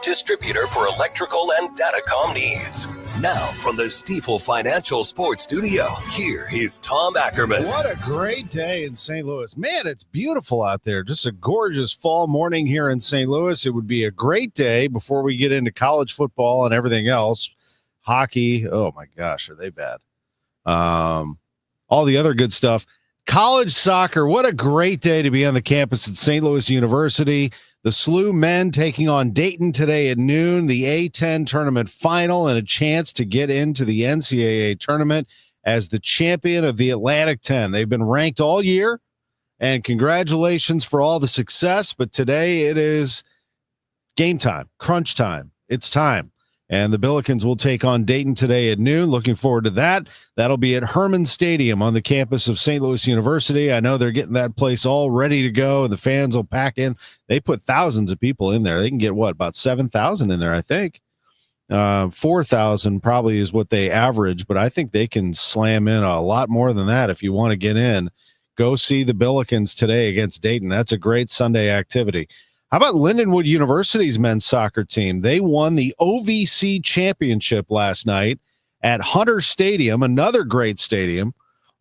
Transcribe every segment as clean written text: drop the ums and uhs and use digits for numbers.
distributor for electrical and datacom needs. Now, from the Stifel Financial Sports Studio, here is Tom Ackerman. What a great day in St. Louis. Man, it's beautiful out there. Just a gorgeous fall morning here in St. Louis. It would be a great day before we get into college football and everything else. Hockey, oh my gosh, are they bad? All the other good stuff. College soccer, what a great day to be on the campus at St. Louis University. The SLU men taking on Dayton today at noon, the A-10 tournament final, and a chance to get into the NCAA tournament as the champion of the Atlantic 10. They've been ranked all year, and congratulations for all the success, but today it is game time, crunch time. It's time. And the Billikens will take on Dayton today at noon. Looking forward to that. That'll be at Herman Stadium on the campus of St. Louis University. I know they're getting that place all ready to go. The fans will pack in. They put thousands of people in there. They can get, about 7,000 in there, I think. 4,000 probably is what they average, but I think they can slam in a lot more than that if you want to get in. Go see the Billikens today against Dayton. That's a great Sunday activity. How about Lindenwood University's men's soccer team? They won the OVC championship last night at Hunter Stadium, another great stadium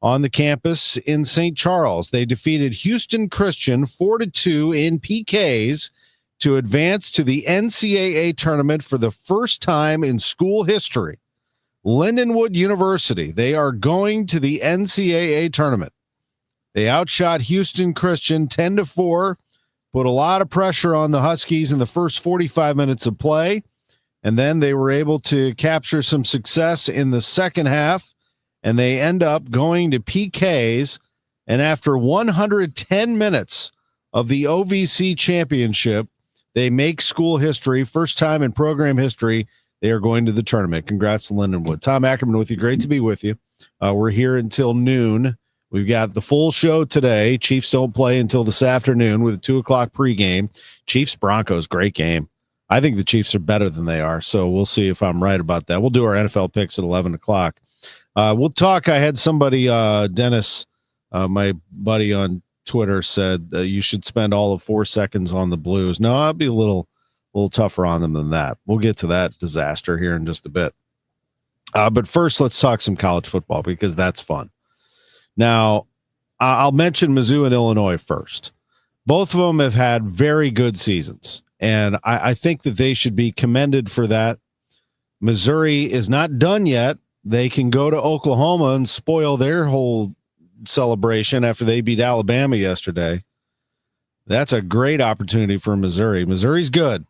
on the campus in St. Charles. They defeated Houston Christian 4-2 in PKs to advance to the NCAA tournament for the first time in school history. Lindenwood University, they are going to the NCAA tournament. They outshot Houston Christian 10-4. Put a lot of pressure on the Huskies in the first 45 minutes of play, and then they were able to capture some success in the second half, and they end up going to PKs, and after 110 minutes of the OVC championship, they make school history, first time in program history, they are going to the tournament. Congrats to Lindenwood. Tom Ackerman with you. Great to be with you. We're here until noon. We've got the full show today. Chiefs don't play until this afternoon with a 2:00 pregame. Chiefs-Broncos, great game. I think the Chiefs are better than they are, so we'll see if I'm right about that. We'll do our NFL picks at 11 o'clock. We'll talk. I had somebody, Dennis, my buddy on Twitter, said you should spend all of 4 seconds on the Blues. No, I'll be a little tougher on them than that. We'll get to that disaster here in just a bit. But first, let's talk some college football because that's fun. Now, I'll mention Mizzou and Illinois first. Both of them have had very good seasons, and I think that they should be commended for that. Missouri is not done yet. They can go to Oklahoma and spoil their whole celebration after they beat Alabama yesterday. That's a great opportunity for Missouri. Missouri's good.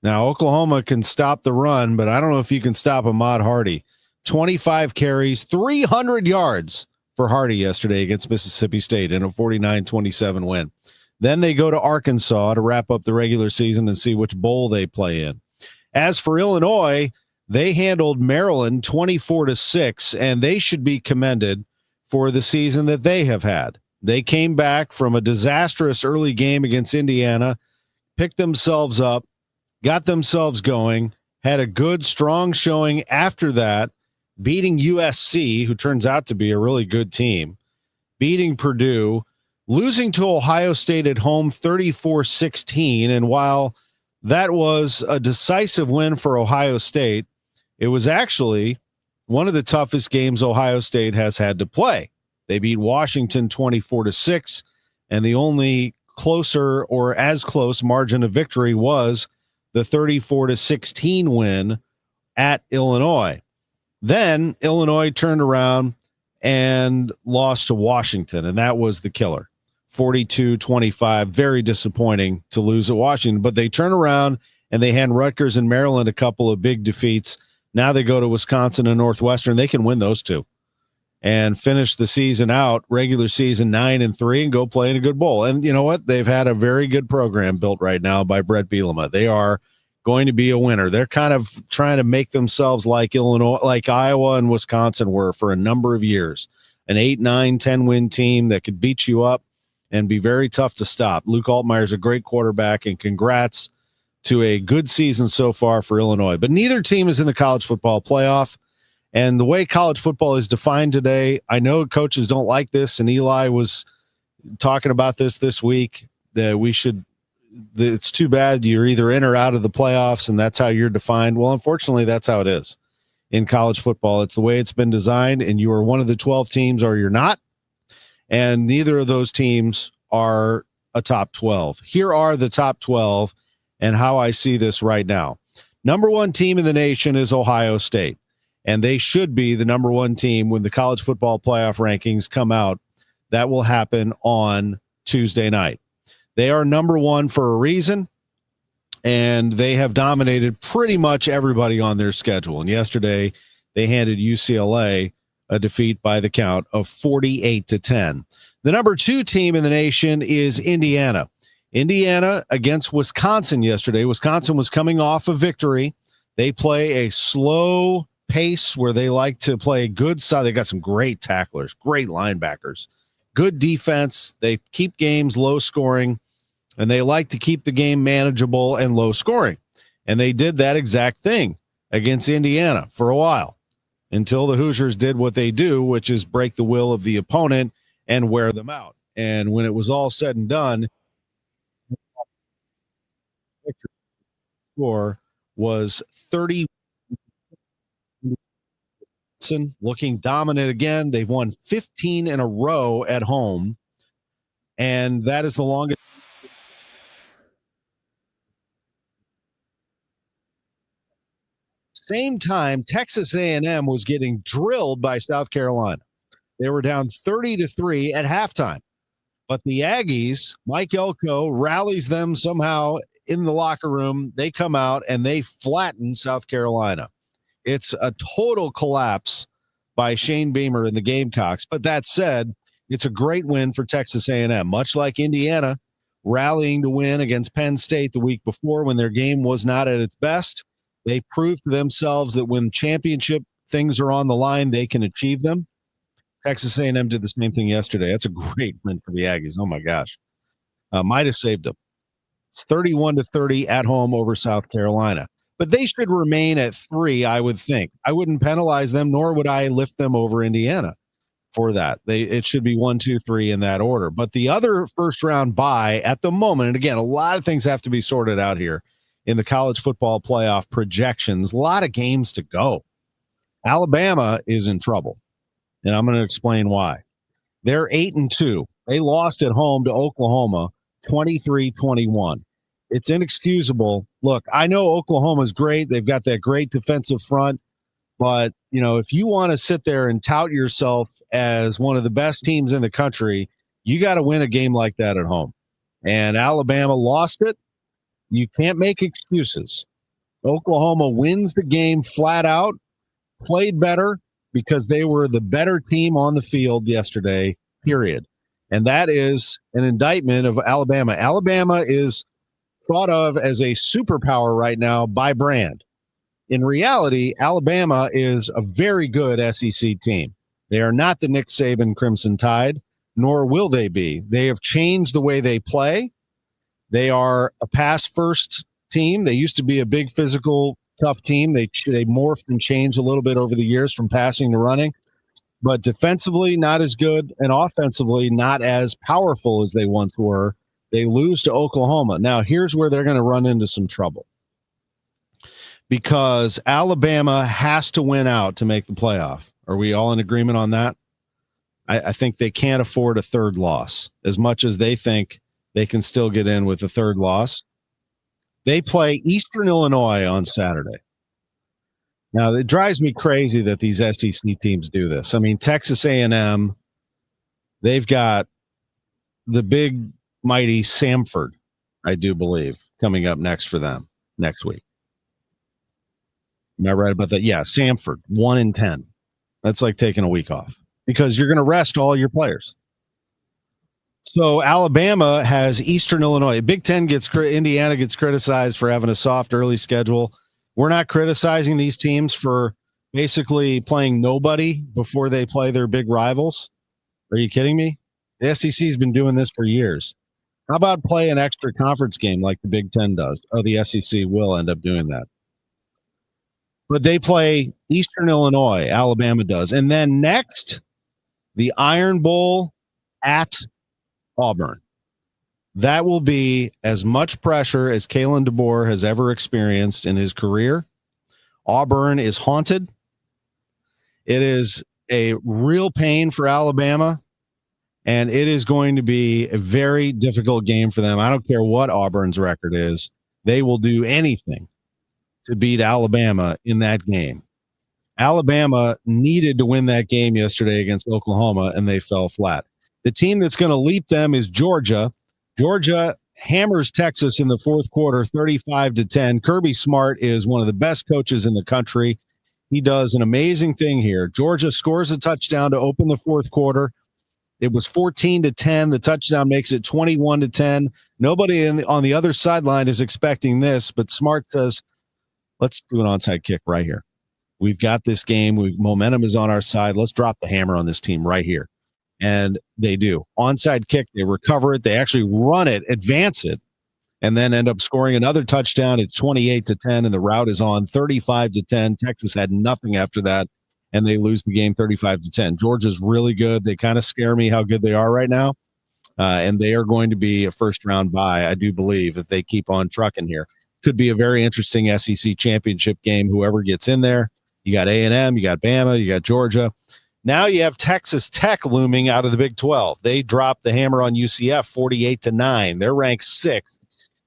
Now, Oklahoma can stop the run, but I don't know if you can stop Ahmad Hardy. 25 carries, 300 yards. For Hardy yesterday against Mississippi State in a 49-27 win. Then they go to Arkansas to wrap up the regular season and see which bowl they play in. As for Illinois, they handled Maryland 24-6, and they should be commended for the season that they have had. They came back from a disastrous early game against Indiana, picked themselves up, got themselves going, had a good, strong showing after that, beating USC, who turns out to be a really good team, beating Purdue, losing to Ohio State at home 34-16. And while that was a decisive win for Ohio State, it was actually one of the toughest games Ohio State has had to play. They beat Washington 24-6, and the only closer or as close margin of victory was the 34-16 win at Illinois. Then Illinois turned around and lost to Washington, and that was the killer. 42-25, very disappointing to lose at Washington. But they turn around and they hand Rutgers and Maryland a couple of big defeats. Now they go to Wisconsin and Northwestern. They can win those two and finish the season out, regular season 9-3, and go play in a good bowl. And you know what? They've had a very good program built right now by Brett Bielema. They are going to be a winner. They're kind of trying to make themselves like Illinois, like Iowa and Wisconsin were for a number of years. An 8, 9, 10 win team that could beat you up and be very tough to stop. Luke Altmaier's a great quarterback, and congrats to a good season so far for Illinois. But neither team is in the college football playoff. And the way college football is defined today, I know coaches don't like this, and Eli was talking about this week, that we should it's too bad you're either in or out of the playoffs, and that's how you're defined. Well, unfortunately, that's how it is in college football. It's the way it's been designed, and you are one of the 12 teams or you're not, and neither of those teams are a top 12. Here are the top 12 and how I see this right now. Number one team in the nation is Ohio State, and they should be the number one team when the college football playoff rankings come out. That will happen on Tuesday night. They are number one for a reason, and they have dominated pretty much everybody on their schedule. And yesterday, they handed UCLA a defeat by the count of 48-10. The number two team in the nation is Indiana. Indiana against Wisconsin yesterday. Wisconsin was coming off a victory. They play a slow pace where they like to play good side. They got some great tacklers, great linebackers, good defense. They keep games low scoring, and they like to keep the game manageable and low scoring. And they did that exact thing against Indiana for a while until the Hoosiers did what they do, which is break the will of the opponent and wear them out. And when it was all said and done, the score was 30. Looking dominant again. They've won 15 in a row at home, and that is the longest. Same time, Texas A&M was getting drilled by South Carolina. They were down 30-3 at halftime, but the Aggies, Mike Elko rallies them somehow in the locker room. They come out and they flatten South Carolina. It's a total collapse by Shane Beamer and the Gamecocks. But that said, it's a great win for Texas A&M, much like Indiana rallying to win against Penn State the week before when their game was not at its best. They proved to themselves that when championship things are on the line, they can achieve them. Texas A&M did the same thing yesterday. That's a great win for the Aggies. Oh, my gosh. Might have saved them. It's 31-30 at home over South Carolina. But they should remain at 3, I would think. I wouldn't penalize them, nor would I lift them over Indiana for that. It should be 1, 2, 3 in that order. But the other first-round bye at the moment, and again, a lot of things have to be sorted out here in the college football playoff projections. A lot of games to go. Alabama is in trouble, and I'm going to explain why. They're 8-2. They lost at home to Oklahoma 23-21. It's inexcusable. Look, I know Oklahoma's great. They've got that great defensive front. But, if you want to sit there and tout yourself as one of the best teams in the country, you got to win a game like that at home. And Alabama lost it. You can't make excuses. Oklahoma wins the game flat out, played better because they were the better team on the field yesterday, period. And that is an indictment of Alabama. Alabama is thought of as a superpower right now by brand. In reality, Alabama is a very good SEC team. They are not the Nick Saban Crimson Tide, nor will they be. They have changed the way they play. They are a pass-first team. They used to be a big, physical, tough team. They morphed and changed a little bit over the years from passing to running. But defensively, not as good, and offensively, not as powerful as they once were. They lose to Oklahoma. Now, here's where they're going to run into some trouble because Alabama has to win out to make the playoff. Are we all in agreement on that? I think they can't afford a third loss as much as they think they can still get in with a third loss. They play Eastern Illinois on Saturday. Now, it drives me crazy that these SEC teams do this. I mean, Texas A&M, they've got the big mighty Samford, I do believe, coming up next for them next week. Am I right about that? Yeah, Samford, 1-10. That's like taking a week off because you're going to rest all your players. So Alabama has Eastern Illinois. Big Ten Indiana gets criticized for having a soft early schedule. We're not criticizing these teams for basically playing nobody before they play their big rivals. Are you kidding me? The SEC has been doing this for years. How about play an extra conference game like the Big Ten does? Oh, the SEC will end up doing that. But they play Eastern Illinois, Alabama does. And then next, the Iron Bowl at Auburn. That will be as much pressure as Kalen DeBoer has ever experienced in his career. Auburn is haunted. It is a real pain for Alabama, and it is going to be a very difficult game for them. I don't care what Auburn's record is. They will do anything to beat Alabama in that game. Alabama needed to win that game yesterday against Oklahoma, and they fell flat. The team that's going to leap them is Georgia. Georgia hammers Texas in the fourth quarter, 35-10. Kirby Smart is one of the best coaches in the country. He does an amazing thing here. Georgia scores a touchdown to open the fourth quarter. It was 14-10. The touchdown makes it 21-10. Nobody on the other sideline is expecting this, but Smart says, let's do an onside kick right here. We've got this game. Momentum is on our side. Let's drop the hammer on this team right here. And they do. Onside kick, they recover it. They actually run it, advance it, and then end up scoring another touchdown. It's 28-10, and the route is on 35-10. Texas had nothing after that, and they lose the game 35-10. Georgia's really good. They kind of scare me how good they are right now, and they are going to be a first-round bye, I do believe, if they keep on trucking here. Could be a very interesting SEC championship game, whoever gets in there. You got A&M, you got Bama, you got Georgia. Now you have Texas Tech looming out of the Big 12. They dropped the hammer on UCF 48-9. They're ranked 6th.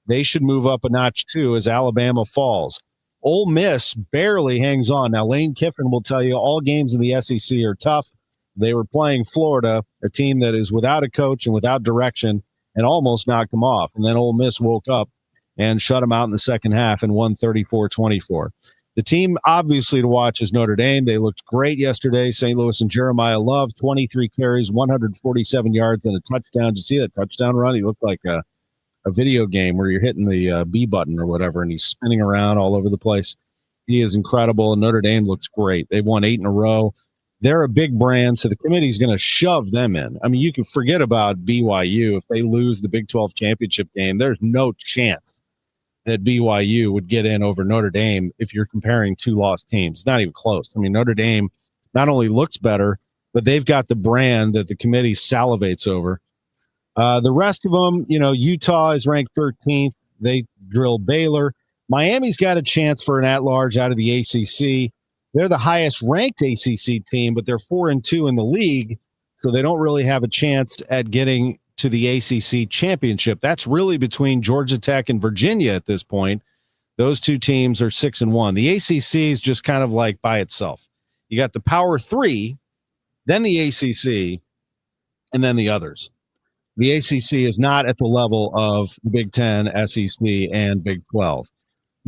They should move up a notch too as Alabama falls. Ole Miss barely hangs on. Now Lane Kiffin will tell you all games in the SEC are tough. They were playing Florida, a team that is without a coach and without direction, and almost knocked them off. And then Ole Miss woke up and shut them out in the second half and won 34-24. The team, obviously, to watch is Notre Dame. They looked great yesterday. St. Louis and Jeremiah Love, 23 carries, 147 yards, and a touchdown. Did you see that touchdown run? He looked like a video game where you're hitting the B button or whatever, and he's spinning around all over the place. He is incredible, and Notre Dame looks great. They've won 8 in a row. They're a big brand, so the committee's going to shove them in. I mean, you can forget about BYU. If they lose the Big 12 championship game, there's no chance that BYU would get in over Notre Dame if you're comparing two lost teams. It's not even close. I mean, Notre Dame not only looks better, but they've got the brand that the committee salivates over. The rest of them, Utah is ranked 13th. They drill Baylor. Miami's got a chance for an at-large out of the ACC. They're the highest-ranked ACC team, but they're 4-2 in the league, so they don't really have a chance at getting to the ACC championship. That's really between Georgia Tech and Virginia at this point. Those two teams are 6-1. The ACC is just kind of like by itself. You got the Power 3, then the ACC, and then the others. The ACC is not at the level of the Big 10, SEC, and Big 12.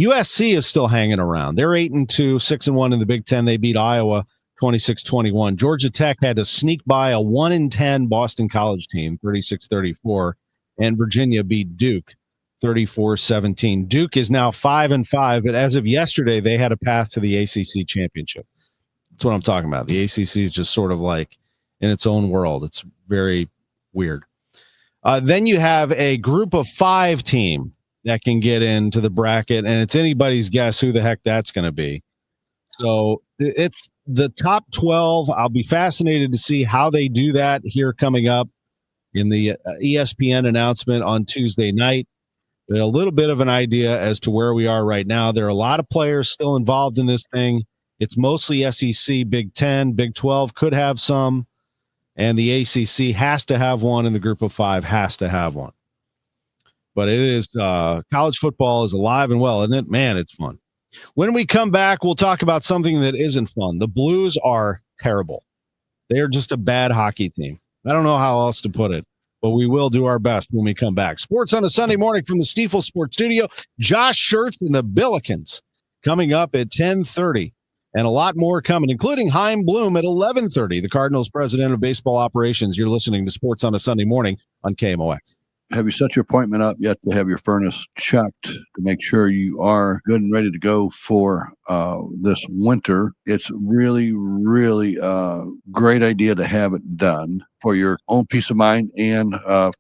USC is still hanging around. They're 8-2, 6-1 in the Big 10. They beat Iowa 26-21. Georgia Tech had to sneak by a 1-10 Boston College team, 36-34, and Virginia beat Duke 34-17. Duke is now 5-5, but as of yesterday, they had a path to the ACC championship. That's what I'm talking about. The ACC is just sort of like in its own world. It's very weird. Then you have a group of 5 team that can get into the bracket, and it's anybody's guess who the heck that's going to be. So it's the top 12. I'll be fascinated to see how they do that here coming up in the ESPN announcement on Tuesday night. But a little bit of an idea as to where we are right now. There are a lot of players still involved in this thing. It's mostly SEC, Big 10, Big 12 could have some, and the ACC has to have one, and the group of 5 has to have one. But it is college football is alive and well, isn't it? Man, it's fun. When we come back, we'll talk about something that isn't fun. The Blues are terrible. They are just a bad hockey team. I don't know how else to put it, but we will do our best when we come back. Sports on a Sunday morning from the Stifel Sports Studio. Josh Schertz and the Billikens coming up at 10:30. And a lot more coming, including Chaim Bloom at 11:30, the Cardinals president of baseball operations. You're listening to Sports on a Sunday morning on KMOX. Have you set your appointment up yet to have your furnace checked to make sure you are good and ready to go for this winter? It's really, really a great idea to have it done for your own peace of mind and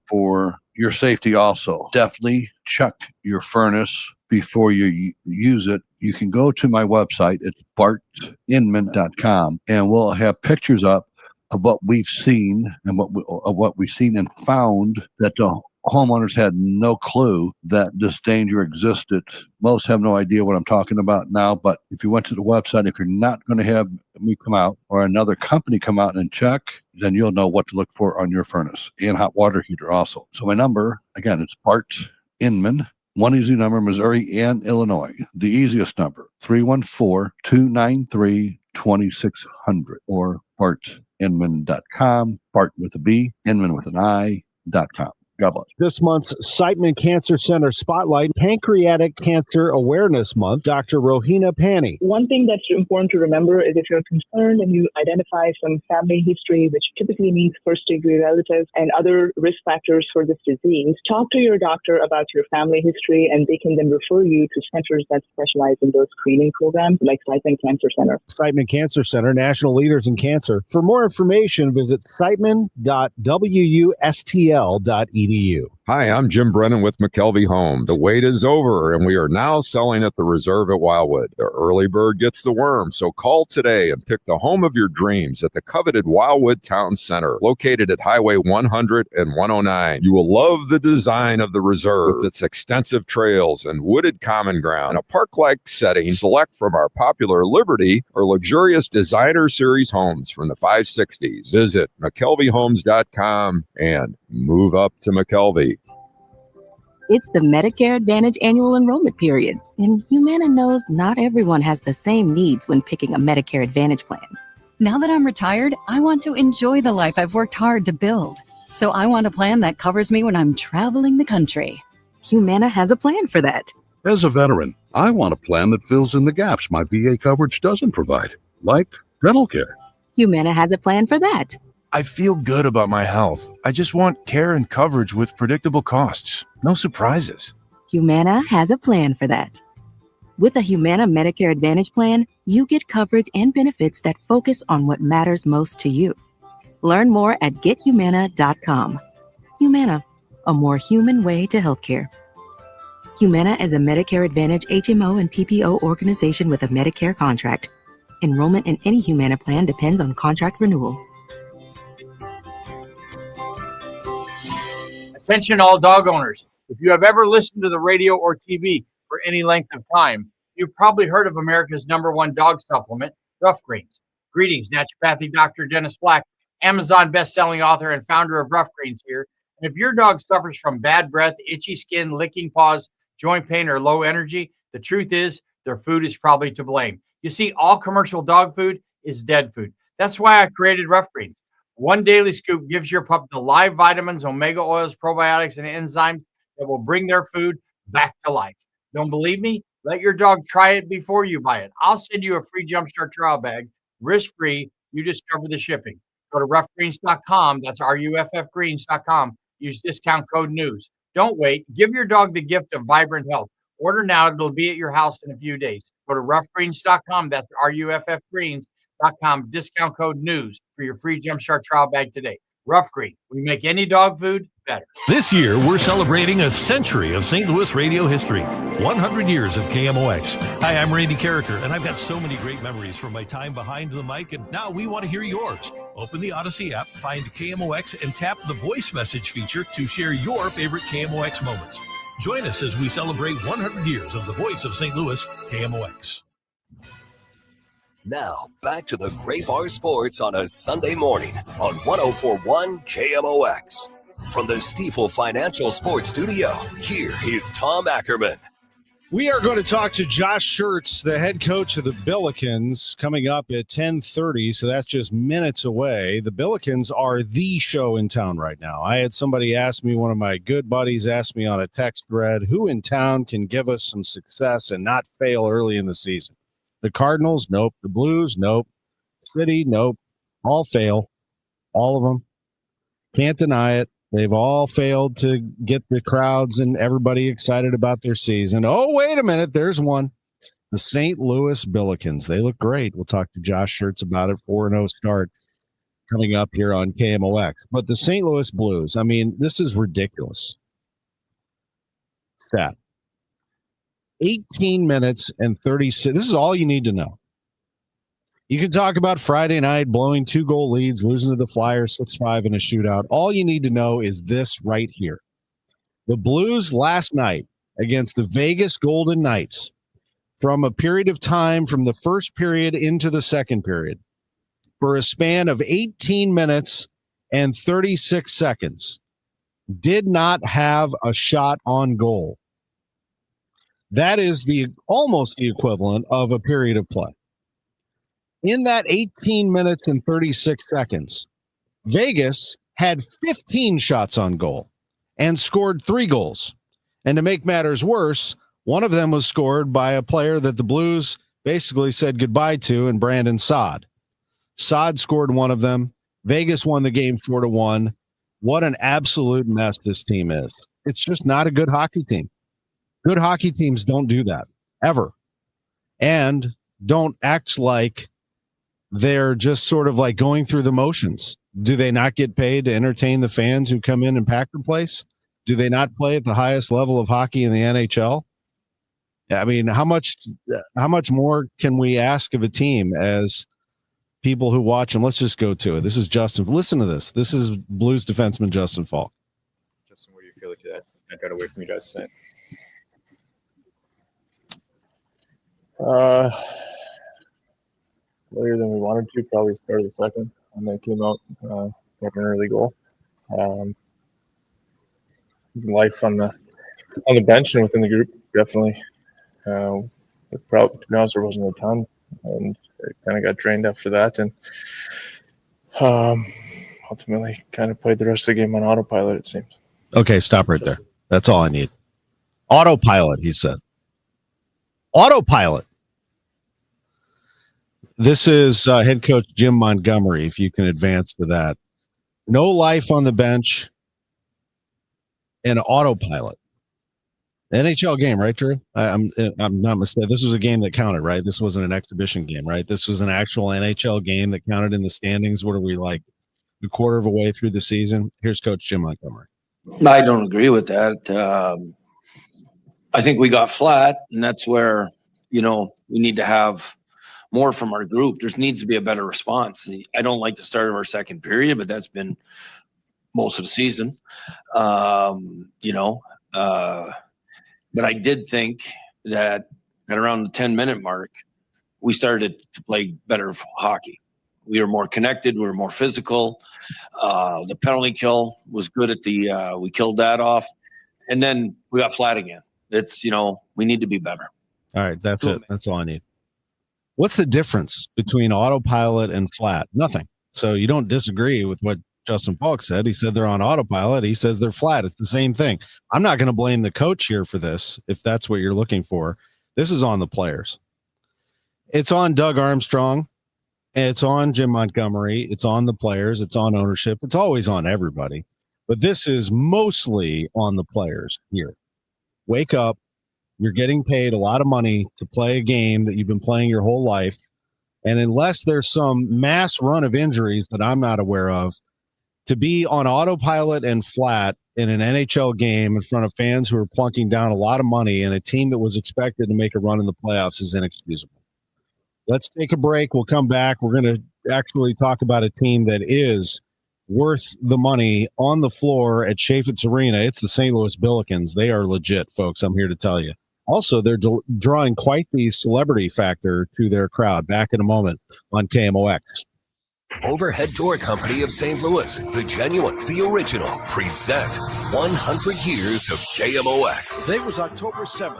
for your safety also. Definitely check your furnace before you use it. You can go to my website. It's bartinman.com, and we'll have pictures up of what we've seen and what we've seen and found that the homeowners had no clue that this danger existed. Most have no idea what I'm talking about now, but if you went to the website, if you're not going to have me come out or another company come out and check, then you'll know what to look for on your furnace and hot water heater also. So my number, again, it's Bart Inman, one easy number, Missouri and Illinois. The easiest number, 314-293-2600 or bartinman.com, Bart with a B, Inman with an I.com. God bless. This month's Siteman Cancer Center Spotlight, Pancreatic Cancer Awareness Month, Dr. Rohina Pani. One thing that's important to remember is if you're concerned and you identify some family history, which typically means first-degree relatives and other risk factors for this disease, talk to your doctor about your family history, and they can then refer you to centers that specialize in those screening programs like Siteman Cancer Center. Siteman Cancer Center, national leaders in cancer. For more information, visit siteman.wustl.edu. Hi, I'm Jim Brennan with McKelvey Homes. The wait is over, and we are now selling at the Reserve at Wildwood. The early bird gets the worm, so call today and pick the home of your dreams at the coveted Wildwood Town Center, located at Highway 100 and 109. You will love the design of the Reserve with its extensive trails and wooded common ground. In a park-like setting, select from our popular Liberty or luxurious designer series homes from the 560s. Visit McKelveyhomes.com and move up to McKelvey. It's the Medicare Advantage annual enrollment period, and Humana knows not everyone has the same needs when picking a Medicare Advantage plan. Now that I'm retired, I want to enjoy the life I've worked hard to build. So I want a plan that covers me when I'm traveling the country. Humana has a plan for that. As a veteran, I want a plan that fills in the gaps my VA coverage doesn't provide, like dental care. Humana has a plan for that. I feel good about my health. I just want care and coverage with predictable costs. No surprises. Humana has a plan for that. With a Humana Medicare Advantage plan, you get coverage and benefits that focus on what matters most to you. Learn more at gethumana.com. Humana, a more human way to healthcare. Humana is a Medicare Advantage HMO and PPO organization with a Medicare contract. Enrollment in any Humana plan depends on contract renewal. Attention all dog owners. If you have ever listened to the radio or TV for any length of time, you've probably heard of America's #1 dog supplement, Rough Greens. Greetings, naturopathic Dr. Dennis Black, Amazon best-selling author and founder of Rough Greens here. And if your dog suffers from bad breath, itchy skin, licking paws, joint pain, or low energy, the truth is their food is probably to blame. You see, all commercial dog food is dead food. That's why I created Rough Greens. One daily scoop gives your pup the live vitamins, omega oils, probiotics, and enzymes that will bring their food back to life. Don't believe me? Let your dog try it before you buy it. I'll send you a free Jumpstart trial bag, risk-free. You discover the shipping. Go to roughgreens.com. That's ruffgreens.com. Use discount code NEWS. Don't wait. Give your dog the gift of vibrant health. Order now. It'll be at your house in a few days. Go to roughgreens.com. That's ruffgreens.com. Discount code NEWS for your free Jumpstart trial bag today. Rough Green. We make any dog food better. This year, we're celebrating a century of St. Louis radio history. 100 years of KMOX. Hi, I'm Randy Carricker, and I've got so many great memories from my time behind the mic, and now we want to hear yours. Open the Audacy app, find KMOX, and tap the voice message feature to share your favorite KMOX moments. Join us as we celebrate 100 years of the voice of St. Louis, KMOX. Now, back to the Great Bar Sports on a Sunday morning on 104.1 KMOX. From the Stifel Financial Sports Studio, here is Tom Ackerman. We are going to talk to Josh Schertz, the head coach of the Billikens, coming up at 10:30, so that's just minutes away. The Billikens are the show in town right now. I had somebody ask me, one of my good buddies asked me on a text thread, who in town can give us some success and not fail early in the season? The Cardinals? Nope. The Blues? Nope. City? Nope. All fail. All of them. Can't deny it. They've all failed to get the crowds and everybody excited about their season. Oh, wait a minute. There's one. The St. Louis Billikens. They look great. We'll talk to Josh Schertz about it. 4-0 start coming up here on KMOX. But the St. Louis Blues, I mean, this is ridiculous. Stat. 18 minutes and 36. This is all you need to know. You can talk about Friday night blowing 2-goal leads, losing to the Flyers 6-5 in a shootout. All you need to know is this right here. The Blues last night against the Vegas Golden Knights, from a period of time from the first period into the second period, for a span of 18 minutes and 36 seconds, did not have a shot on goal. That is almost the equivalent of a period of play. In that 18 minutes and 36 seconds, Vegas had 15 shots on goal and scored 3 goals. And to make matters worse, one of them was scored by a player that the Blues basically said goodbye to, and Brandon Saad. Saad scored one of them. Vegas won the game 4-1. What an absolute mess this team is. It's just not a good hockey team. Good hockey teams don't do that, ever. And don't act like they're just sort of like going through the motions. Do they not get paid to entertain the fans who come in and pack the place? Do they not play at the highest level of hockey in the NHL? I mean, how much more can we ask of a team as people who watch them? Let's just go to it. This is Justin. Listen to this. This is Blues defenseman Justin Falk. Justin, what do you feel like that got away from you guys tonight? Later than we wanted to, probably started the second, and they came out got an early goal. Life on the bench and within the group, definitely. To be honest, there wasn't a ton, and it kind of got drained after that, and ultimately kind of played the rest of the game on autopilot, it seems. Okay, stop right there. That's all I need. Autopilot, he said. Autopilot. This is head coach Jim Montgomery, if you can advance to that. No life on the bench and autopilot. NHL game, right, Drew? I'm not mistaken. This was a game that counted, right? This wasn't an exhibition game, right? This was an actual NHL game that counted in the standings. What are we, like a quarter of a way through the season? Here's Coach Jim Montgomery. I don't agree with that. I think we got flat, and that's where, we need to have more from our group. There needs to be a better response. I don't like the start of our second period, but that's been most of the season. But I did think that at around the 10-minute mark, we started to play better hockey. We were more connected. We were more physical. The penalty kill was good we killed that off. And then we got flat again. It's, we need to be better. All right. That's it. That's all I need. What's the difference between autopilot and flat? Nothing. So you don't disagree with what Justin Falk said. He said they're on autopilot. He says they're flat. It's the same thing. I'm not going to blame the coach here for this, if that's what you're looking for. This is on the players. It's on Doug Armstrong. It's on Jim Montgomery. It's on the players. It's on ownership. It's always on everybody. But this is mostly on the players here. Wake up. You're getting paid a lot of money to play a game that you've been playing your whole life. And unless there's some mass run of injuries that I'm not aware of, to be on autopilot and flat in an NHL game in front of fans who are plunking down a lot of money and a team that was expected to make a run in the playoffs is inexcusable. Let's take a break. We'll come back. We're going to actually talk about a team that is worth the money on the floor at Chaffetz Arena. It's the St. Louis Billikens. They are legit, folks. I'm here to tell you. Also, they're drawing quite the celebrity factor to their crowd. Back in a moment on KMOX. Overhead Door Company of St. Louis, the genuine, the original, present 100 years of KMOX. Today was October 7th,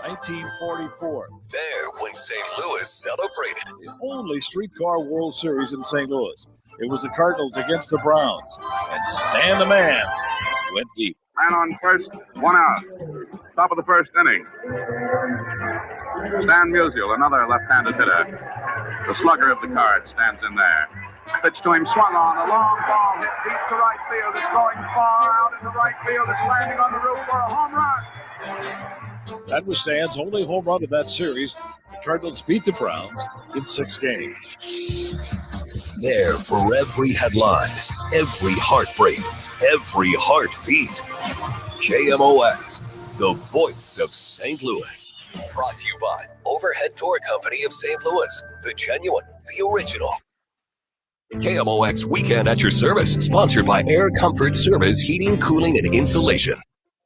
1944. There when St. Louis celebrated. The only streetcar World Series in St. Louis. It was the Cardinals against the Browns. And Stan the Man went deep. Man on first, 1 out. Top of the first inning. Stan Musial, another left-handed hitter. The slugger of the Cards stands in there. Pitch to him, swung on, a long ball hit deep to right field. It's going far out into right field. It's landing on the roof for a home run. That was Stan's only home run of that series. The Cardinals beat the Browns in 6 games. There for every headline, every heartbreak, every heartbeat. KMOX, the voice of St. Louis. Brought to you by Overhead Door Company of St. Louis, the genuine, the original. KMOX Weekend at your service, sponsored by Air Comfort Service Heating, Cooling, and Insulation.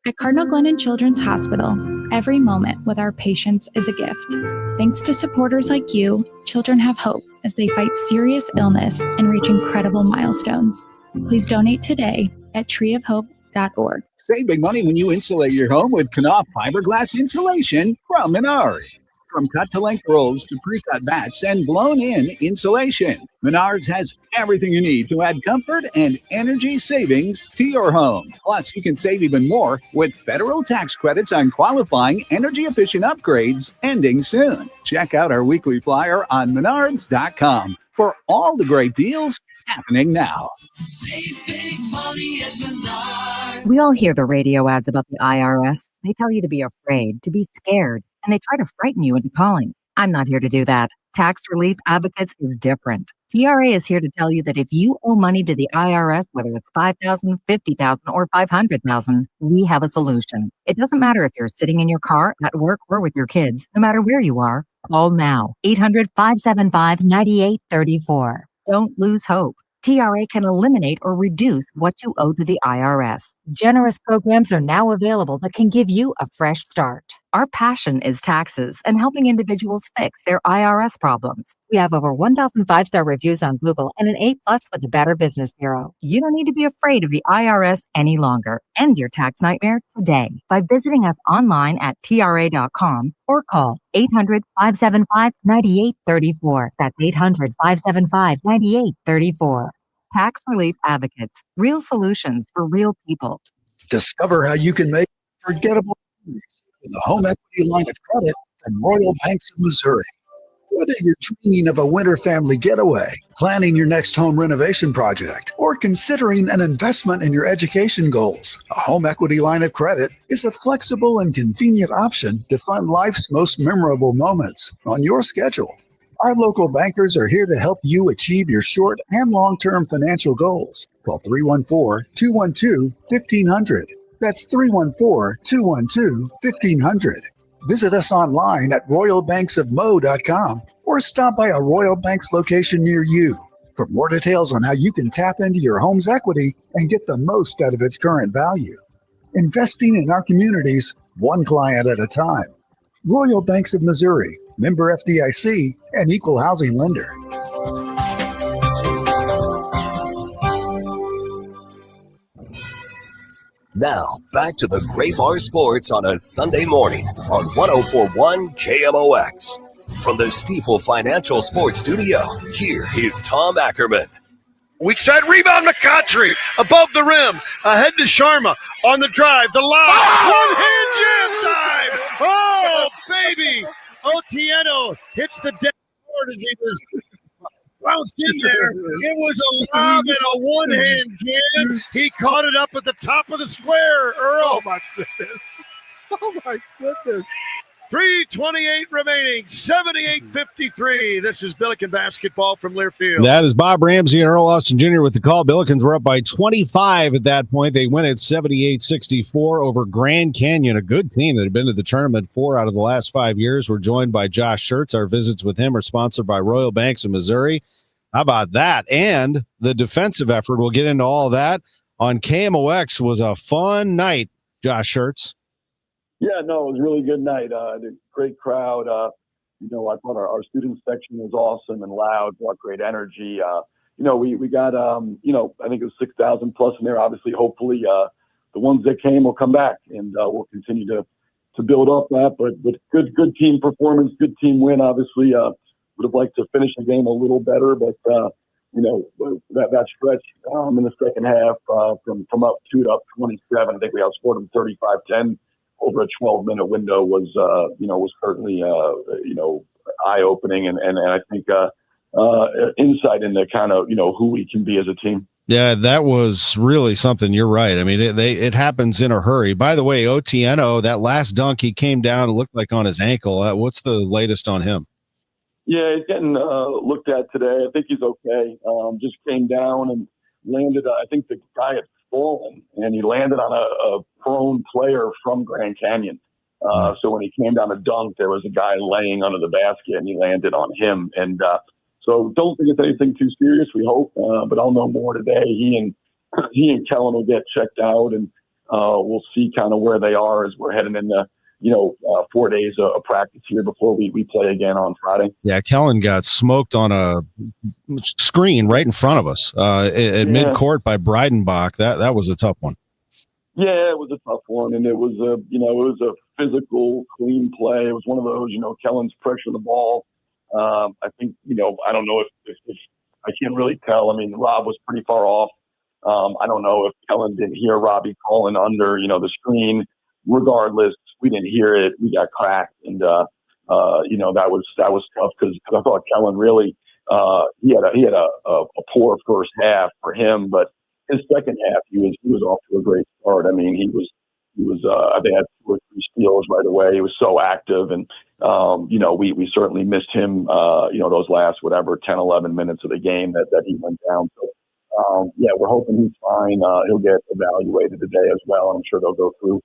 At Cardinal Glennon Children's Hospital, every moment with our patients is a gift. Thanks to supporters like you, children have hope as they fight serious illness and reach incredible milestones. Please donate today at treeofhope.org. Save big money when you insulate your home with Knauf fiberglass insulation from Menards. From cut-to-length rolls to pre-cut bats and blown-in insulation, Menards has everything you need to add comfort and energy savings to your home. Plus, you can save even more with federal tax credits on qualifying energy-efficient upgrades ending soon. Check out our weekly flyer on Menards.com for all the great deals happening now. Save big money at Menards. We all hear the radio ads about the IRS. They tell you to be afraid, to be scared, and they try to frighten you into calling. I'm not here to do that. Tax Relief Advocates is different. TRA is here to tell you that if you owe money to the IRS, whether it's $5,000, $50,000, or $500,000, we have a solution. It doesn't matter if you're sitting in your car, at work, or with your kids. No matter where you are, call now. 800-575-9834. Don't lose hope. TRA can eliminate or reduce what you owe to the IRS. Generous programs are now available that can give you a fresh start. Our passion is taxes and helping individuals fix their IRS problems. We have over 1,000 5-star reviews on Google and an A+ with the Better Business Bureau. You don't need to be afraid of the IRS any longer. End your tax nightmare today by visiting us online at tra.com or call 800-575-9834. That's 800-575-9834. Tax Relief Advocates. Real solutions for real people. Discover how you can make forgettable memories with a home equity line of credit from Royal Banks of Missouri. Whether you're dreaming of a winter family getaway, planning your next home renovation project, or considering an investment in your education goals, a home equity line of credit is a flexible and convenient option to fund life's most memorable moments on your schedule. Our local bankers are here to help you achieve your short and long-term financial goals. Call 314-212-1500. That's 314-212-1500. Visit us online at royalbanksofmo.com or stop by a Royal Banks location near you. For more details on how you can tap into your home's equity and get the most out of its current value. Investing in our communities, one client at a time. Royal Banks of Missouri, member FDIC, and equal housing lender. Now, back to the Great Bar Sports on a Sunday morning on 104.1 KMOX. From the Stifel Financial Sports Studio, here is Tom Ackerman. Weak side rebound, McCautry above the rim, ahead to Sharma on the drive, the lob, one-hand jam time! Oh, baby! Otieno hits the dead board as he was bounced in there. It was a lob and a one-hand jam. He caught it up at the top of the square, Earl. Oh, my goodness. Oh, my goodness. 3:28 remaining, 78-53. This is Billiken basketball from Learfield. That is Bob Ramsey and Earl Austin Jr. with the call. Billikens were up by 25 at that point. They win at 78-64 over Grand Canyon, a good team that had been to the tournament 4 out of the last 5 years. We're joined by Josh Schertz. Our visits with him are sponsored by Royal Banks of Missouri. How about that? And the defensive effort. We'll get into all of that on KMOX. Was a fun night, Josh Schertz. Yeah, no, it was a really good night. A great crowd. I thought our student section was awesome and loud, brought great energy. We got, I think it was 6,000 plus in there. Obviously, hopefully, the ones that came will come back, and we'll continue to build up that. But good team performance, good team win. Obviously, would have liked to finish the game a little better, but that stretch in the second half from up 2 to up 27, I think we outscored them 35-10. Over a 12-minute window was certainly eye-opening and I think insight into kind of who we can be as a team. Yeah, that was really something. You're right. I mean, it happens in a hurry. By the way, Otieno, that last dunk, he came down, it looked like on his ankle. What's the latest on him? Yeah, he's getting looked at today. I think he's okay. Just came down and landed. I think the guy had fallen, and he landed on a prone player from Grand Canyon. So when he came down to dunk, there was a guy laying under the basket, and he landed on him. And so don't think it's anything too serious, we hope. But I'll know more today. He and Kellen will get checked out, and we'll see kind of where they are as we're heading into 4 days of practice here before we play again on Friday. Yeah, Kellen got smoked on a screen right in front of us at midcourt by Breidenbach. That was a tough one. Yeah, it was a tough one, and it was a physical, clean play. It was one of those, Kellen's pressure the ball. I think, I don't know if I can't really tell. I mean, Rob was pretty far off. I don't know if Kellen didn't hear Robbie calling under, the screen. Regardless, we didn't hear it. We got cracked, and that was tough because I thought Kellen really he had a poor first half for him, but his second half he was off to a great start. I mean, he was I think had 2 or 3 steals right away. He was so active, and we certainly missed him. Those last 10, 11 minutes of the game that he went down. So we're hoping he's fine. He'll get evaluated today as well. I'm sure they'll go through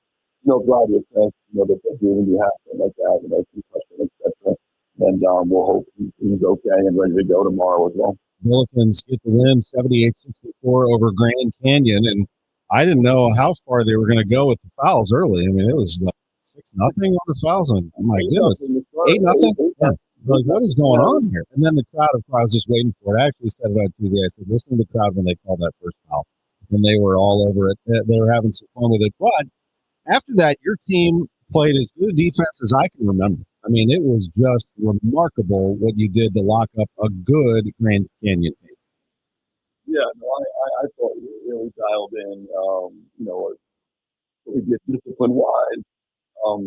variety of things, that they do when you have something like that, concussion, etc. And we'll hope he's okay and ready to go tomorrow as well. Billikens get the win 78-64 over Grand Canyon, and I didn't know how far they were going to go with the fouls early. I mean, it was like 6-0 on the fouls. And oh my goodness, 8-0. Yeah. Like, what is going on here? And then the crowd, of course, I was just waiting for it. I actually said it on TV. I said, listen to the crowd when they called that first foul. And they were all over it. They were having some fun with it. But after that, your team played as good defense as I can remember. I mean, it was just remarkable what you did to lock up a good Grand Canyon team. Yeah, no, I thought we really dialed in, what we did discipline-wise, our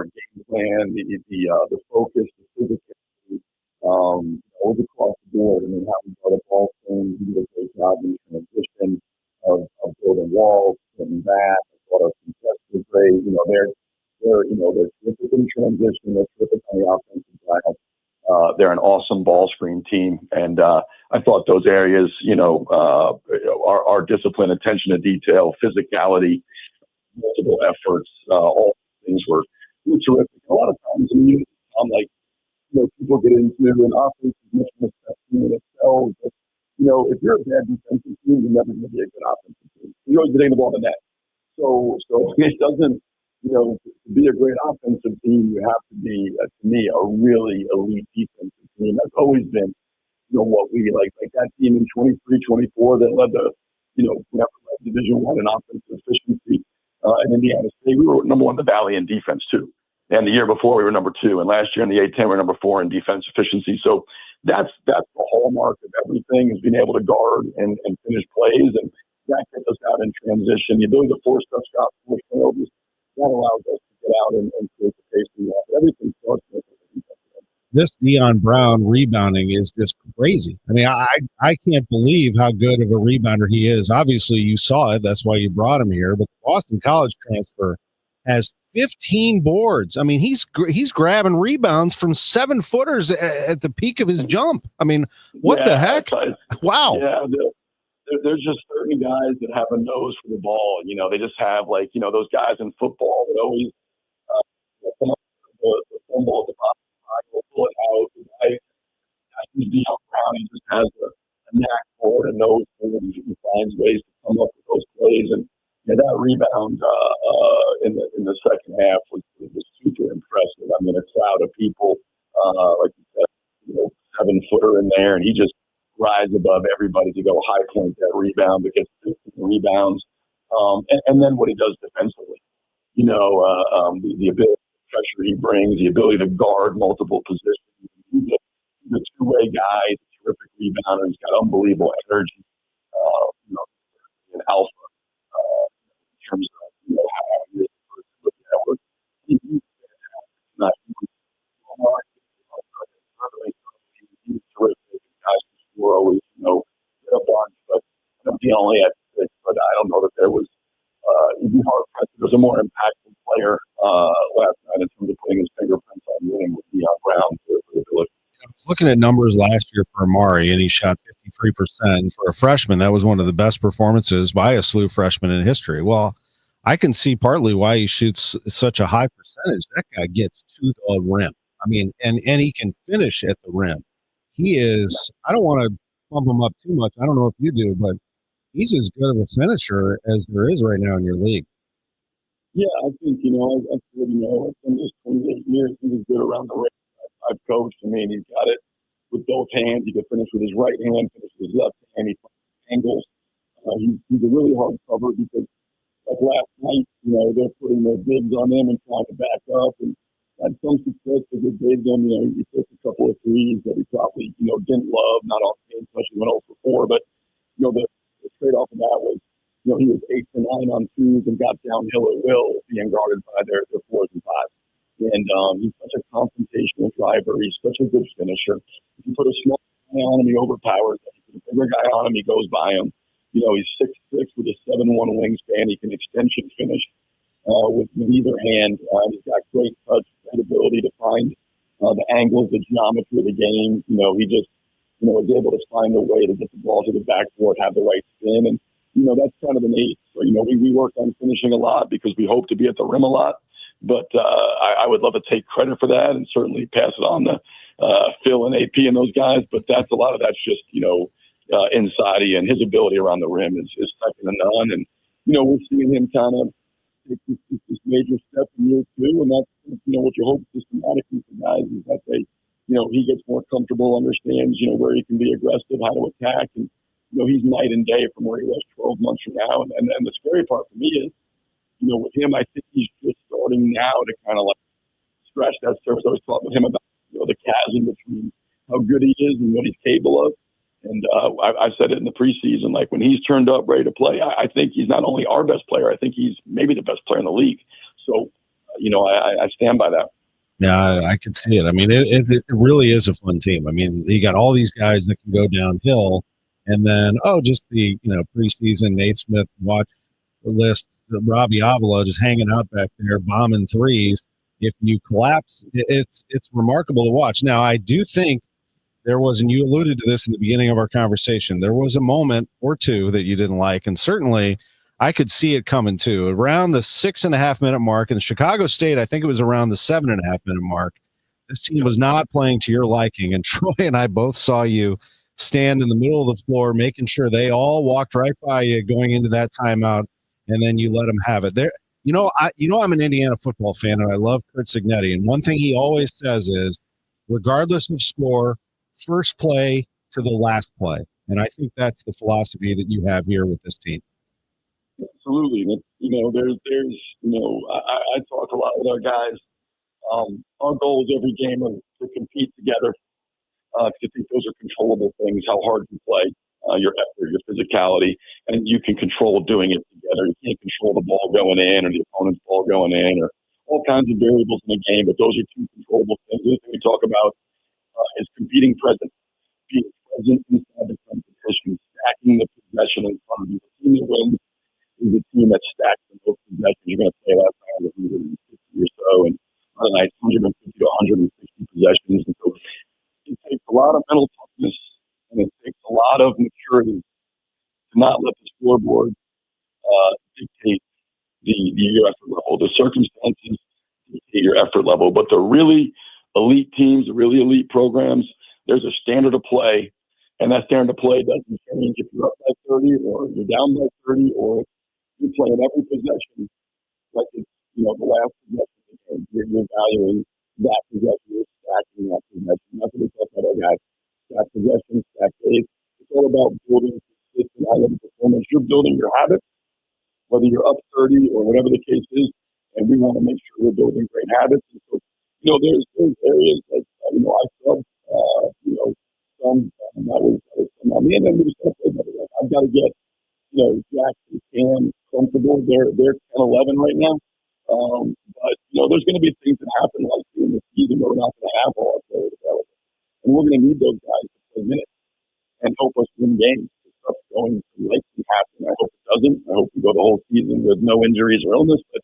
game plan, the focus, the physicality, was across the board. I mean, how we got a ball thing, we did a great job in transition of building walls, getting back. I thought our success was great. They're terrific in transition. They're terrific on the offensive side. They're an awesome ball screen team, and I thought those areas, our discipline, attention to detail, physicality, multiple efforts, all things were terrific. A lot of times, I'm like, people get into an offense is much more team in itself. But, if you're a bad defensive team, you're never going to be a good offensive team. You're always getting the ball in the net. So it doesn't. To be a great offensive team, you have to be, to me, a really elite defensive team. That's always been, what we like that team in 23-24 that led the, Division I in offensive efficiency. In Indiana State, we were number 1 in the Valley in defense too. And the year before, we were number 2. And last year in the A-10, we were number 4 in defense efficiency. So that's the hallmark of everything, is being able to guard and finish plays, and that gets us out in transition. The ability to force tough shots, force turnovers. That allows us to get out and create the pace we want. Everything starts with this Dion Brown rebounding is just crazy. I mean, I can't believe how good of a rebounder he is. Obviously, you saw it. That's why you brought him here. But the Boston College transfer has 15 boards. I mean, he's grabbing rebounds from 7-footers at the peak of his jump. I mean, what the heck? Wow. Yeah, there's just certain guys that have a nose for the ball. They just have those guys in football that always come up with the fumble at the bottom of the pull it out. The guy who's Dion Brown, he just has a knack for it, a nose for it. He finds ways to come up with those plays. And that rebound in the second half was super impressive. I mean, a crowd of people, like you said, 7-footer in there, and he just rise above everybody to go high point that rebound, that gets rebounds, and then what he does defensively, the ability, pressure he brings, the ability to guard multiple positions. He's a two-way guy, he's a terrific rebounder. He's got unbelievable energy, an alpha in terms of how he is looking at what he's not. He's terrific. Guys were always, get up on, but he only had 6. But I don't know that there was. He'd be hard pressed. There was a more impactful player last night in terms of putting his fingerprints on winning with Dion Brown for the Billikens. I was looking at numbers last year for Amari, and he shot 53%. For a freshman, that was one of the best performances by a SLU freshman in history. Well, I can see partly why he shoots such a high percentage. That guy gets to the rim. I mean, and he can finish at the rim. He is, I don't want to pump him up too much. I don't know if you do, but he's as good of a finisher as there is right now in your league. Yeah, I think, I've 28 years, he was good around the rim. I've coached. I mean, he's got it with both hands. He can finish with his right hand, finish with his left hand. He angles. He's a really hard cover because, like last night, they're putting their bigs on him and trying to back up. And had some success with his bigs on. He took a couple of threes that he probably, didn't love, not off game, especially when 0 for 4. But, the trade-off of that was, he was 8 for 9 on twos and got downhill at will, being guarded by their 4s and 5s. And he's such a confrontational driver. He's such a good finisher. If you put a small guy on him, he overpowers him. If you put a bigger guy on him, he goes by him. He's 6'6" with a 7'1" wingspan. He can extension finish with either hand. He's got great touch, great ability to find the angles, the geometry of the game. He just, is able to find a way to get the ball to the backboard, have the right spin. And, that's kind of an ace. So, we work on finishing a lot because we hope to be at the rim a lot. But I would love to take credit for that and certainly pass it on to Phil and AP and those guys. But a lot of that's just, inside and his ability around the rim is second to none. And, we're seeing him kind of take this major step in year 2. And that's, what you hope systematically for guys is that they, he gets more comfortable, understands, where he can be aggressive, how to attack. And, he's night and day from where he was 12 months from now. And the scary part for me is, with him, I think he's just starting now to kind of like scratch that surface. I was talking with him about, the chasm between how good he is and what he's capable of. And I said it in the preseason, like when he's turned up ready to play, I think he's not only our best player, I think he's maybe the best player in the league. So, I stand by that. Yeah, I can see it. I mean, it really is a fun team. I mean, you got all these guys that can go downhill, and then just the preseason Naismith watch list, Robbie Avila just hanging out back there bombing threes. If you collapse, it's remarkable to watch. Now, I do think there was, and you alluded to this in the beginning of our conversation, there was a moment or two that you didn't like, and certainly I could see it coming too. Around the 6.5 minute mark, in Chicago State, I think it was around the 7.5 minute mark, this team was not playing to your liking, and Troy and I both saw you stand in the middle of the floor, making sure they all walked right by you going into that timeout, and then you let them have it. There, I'm an Indiana football fan, and I love Curt Cignetti, and one thing he always says is, regardless of score, first play to the last play. And I think that's the philosophy that you have here with this team. Absolutely. I talk a lot with our guys. Our goal is every game to compete together. I think those are controllable things, how hard you play, your effort, your physicality, and you can control doing it together. You can't control the ball going in or the opponent's ball going in or all kinds of variables in the game, but those are two controllable things. The other thing we talk about is competing present, being present inside the competition, stacking the possession in front of you. The team that wins is the team that stacks the most possessions. You're going to play last night with 150 or so, and other nights 150 to 160 possessions. And so it takes a lot of mental toughness and it takes a lot of maturity to not let the scoreboard dictate your effort level. The circumstances dictate your effort level, but the really elite teams, the really elite programs, there's a standard of play, and that standard of play doesn't change if you're up by 30 or you're down by 30 or you're playing every possession like it's the last possession. You're valuing that possession, you're stacking that possession. That's what we talk about, our guys. Stack possession, stack days. It's all about building consistent high-level performance. You're building your habits, whether you're up 30 or whatever the case is, and we want to make sure we're building great habits. And so, there's areas that, I sub, some, that was on me, and then we just got to play better. I've got to get, Jack and Cam comfortable. They're 10-11 right now. But, there's going to be things that happen like in the season where we're not going to have all our players available. And we're going to need those guys to play minutes and help us win games. If stuff's going to likely happen. I hope it doesn't. I hope we go the whole season with no injuries or illness, but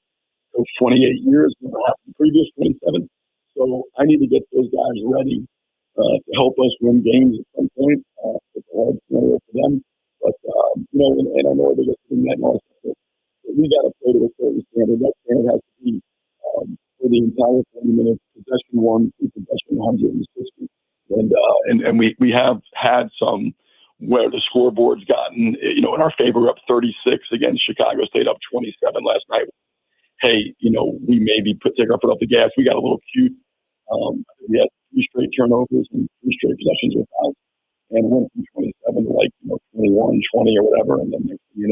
those 28 years, never happened previous 27. So I need to get those guys ready to help us win games at some point. It's a hard scenario for them. But, and I know they're just doing that and all that. But we got to play to a certain standard. That standard has to be for the entire 40 minutes, possession 1 through possession 160. And we have had some where the scoreboard's gotten, in our favor, up 36 against Chicago State, up 27 last night. Hey, we maybe take our foot off the gas. We got a little cute. We had 3 straight turnovers and 3 straight possessions without, and went from 27 to 21, 20 or whatever. And then next thing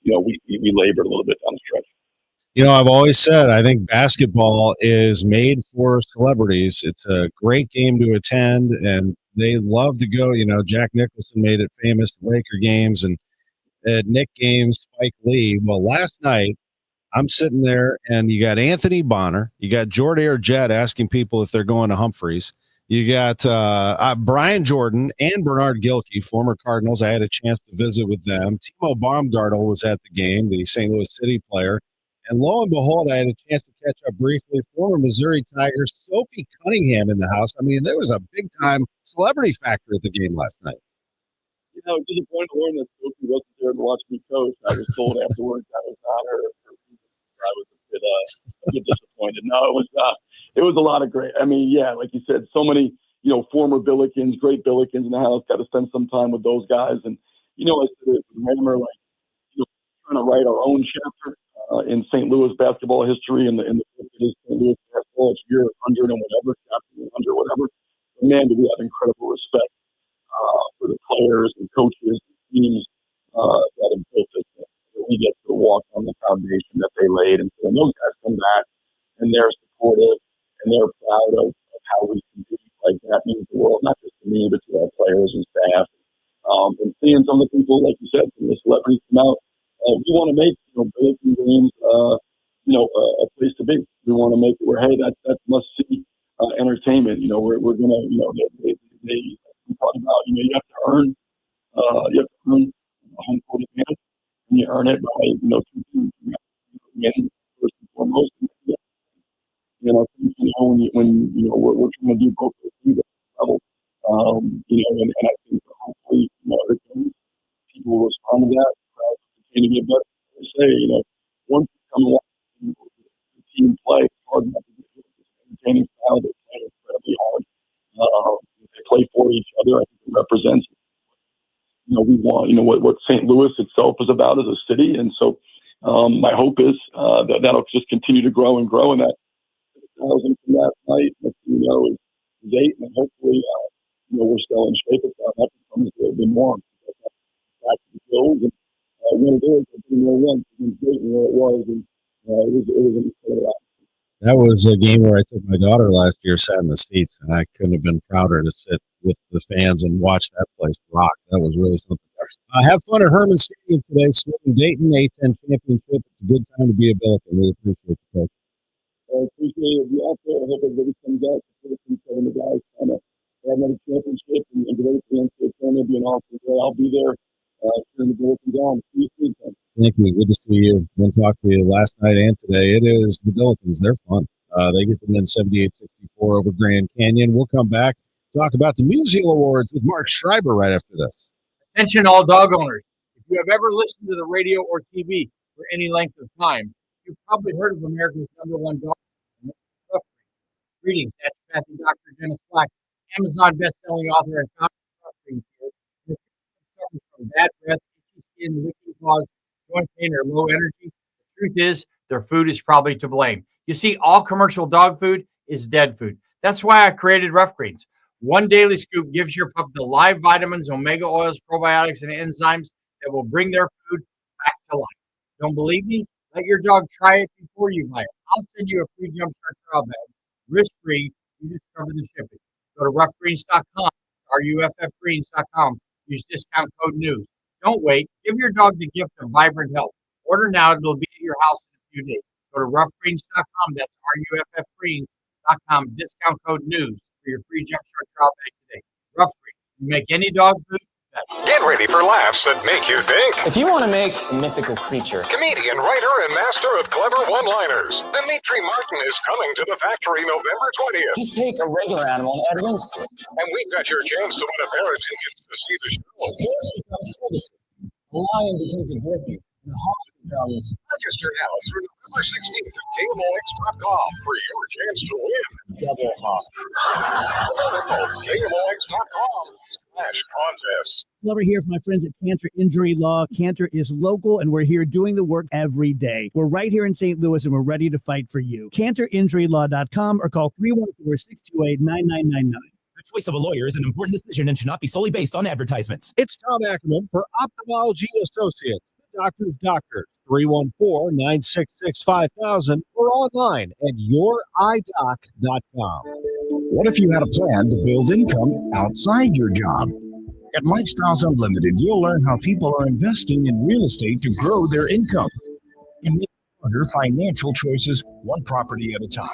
you know, we labored a little bit down the stretch. I've always said I think basketball is made for celebrities. It's a great game to attend, and they love to go. Jack Nicholson made it famous at Laker games and at Knick games, Spike Lee. Well, last night, I'm sitting there, and you got Anthony Bonner. You got Jordair Jett asking people if they're going to Humphreys. You got Brian Jordan and Bernard Gilkey, former Cardinals. I had a chance to visit with them. Timo Baumgartel was at the game, the St. Louis City player. And lo and behold, I had a chance to catch up briefly. Former Missouri Tigers, Sophie Cunningham in the house. I mean, there was a big-time celebrity factor at the game last night. Disappointed to learn that Sophie wasn't there to watch me coach. I was told afterwards I was not her. I was a bit disappointed. No, it was a lot of great. I mean, yeah, like you said, so many, former Billikens, great Billikens in the house. Got to spend some time with those guys. And, I said it with Hammer, trying to write our own chapter in St. Louis basketball history and the book that is St. Louis basketball. It's year 100 and whatever, chapter 100, whatever. But man, do we have incredible respect for the players and coaches and teams that have built this thing. We get to walk on the foundation that they laid. And so when those guys come back and they're supportive and they're proud of how we compete, like that means the world, not just to me, but to our players and staff. And seeing some of the people, like you said, some of the celebrities come out, we want to make, Billikens games, a place to be. We want to make it where, hey, that's must-see entertainment. We're going to, they talk about, you have to earn a home court advantage. And you earn it by, 2 teams. Win first and foremost. When we're trying to do both of those levels. And I think hopefully, other things, people will respond to that. Continue to get better. I say, once you come along, the team play hard enough to get this entertaining style. They play incredibly hard. They play for each other. I think it represents. We want, what St. Louis itself is about as a city. And so my hope is that that'll just continue to grow and grow. And that 1,000 from last night, is 8. And hopefully, we're still in shape. That becomes the norm. Back to the Bills. And when it is, it's been one. It's great where it was. And it was an incredible. That was a game where I took my daughter last year, sat in the seats, and I couldn't have been prouder to sit with the fans and watch that place rock. That was really something. Have fun at Herman Stadium today. Swing Dayton, A10 championship. It's a good time to be a Billiken. We appreciate it, Coach. I appreciate it. I hope everybody comes out to the guys kind of have another championship and get everything. It's going to be an awesome day. I'll be there during the Billiken down. See you soon. Thank you. Good to see you. Been talking to you last night and today. It is the Billikens. They're fun. They get to win 78-64 over Grand Canyon. We'll come back, talk about the MusialAwards with Marc Schreiber right after this. Attention all dog owners. If you have ever listened to the radio or TV for any length of time, you've probably heard of America's #1 dog. Greetings, that's Kathy Dr. Dennis Black, Amazon best-selling author and founder of Rough Greens. From bad breath, itchy skin, licking claws, joint pain, or low energy. The truth is, their food is probably to blame. You see, all commercial dog food is dead food. That's why I created Rough Greens. One daily scoop gives your pup the live vitamins, omega oils, probiotics, and enzymes that will bring their food back to life. Don't believe me? Let your dog try it before you buy it. I'll send you a free Jumpstart trial bag, risk-free. You just cover the shipping. Go to roughgreens.com, ruffgreens.com. Use discount code NEWS. Don't wait. Give your dog the gift of vibrant health. Order now. It'll be at your house in a few days. Go to roughgreens.com. That's ruffgreens.com. Discount code NEWS for your free Jumpstart trial bag today. Rough Greens. You make any dog food better. Get ready for laughs that make you think. If you want to make a mythical creature, Comedian, writer, and master of clever one-liners, Dimitri Martin is coming to the factory November 20th. just take a regular animal and add wings to it. And we've got your chance to win a pair of tickets to see the show. Horse becomes Ferguson, a lion becomes a griffin, and a hawk becomes Register now through November 16th at KMOX.com for your chance to win. Double hop. KMOX.com/contests. Love to hear from my friends at Cantor Injury Law. Cantor is local, and we're here doing the work every day. We're right here in St. Louis, and we're ready to fight for you. CantorInjuryLaw.com or call 314-628-9999. The choice of a lawyer is an important decision and should not be solely based on advertisements. It's Tom Ackerman for Ophthalmology Associates. Doctor's Doctors, 314-966-5000 or online at youridoc.com. What if you had a plan to build income outside your job? At Lifestyles Unlimited, you'll learn how people are investing in real estate to grow their income and make smarter financial choices one property at a time.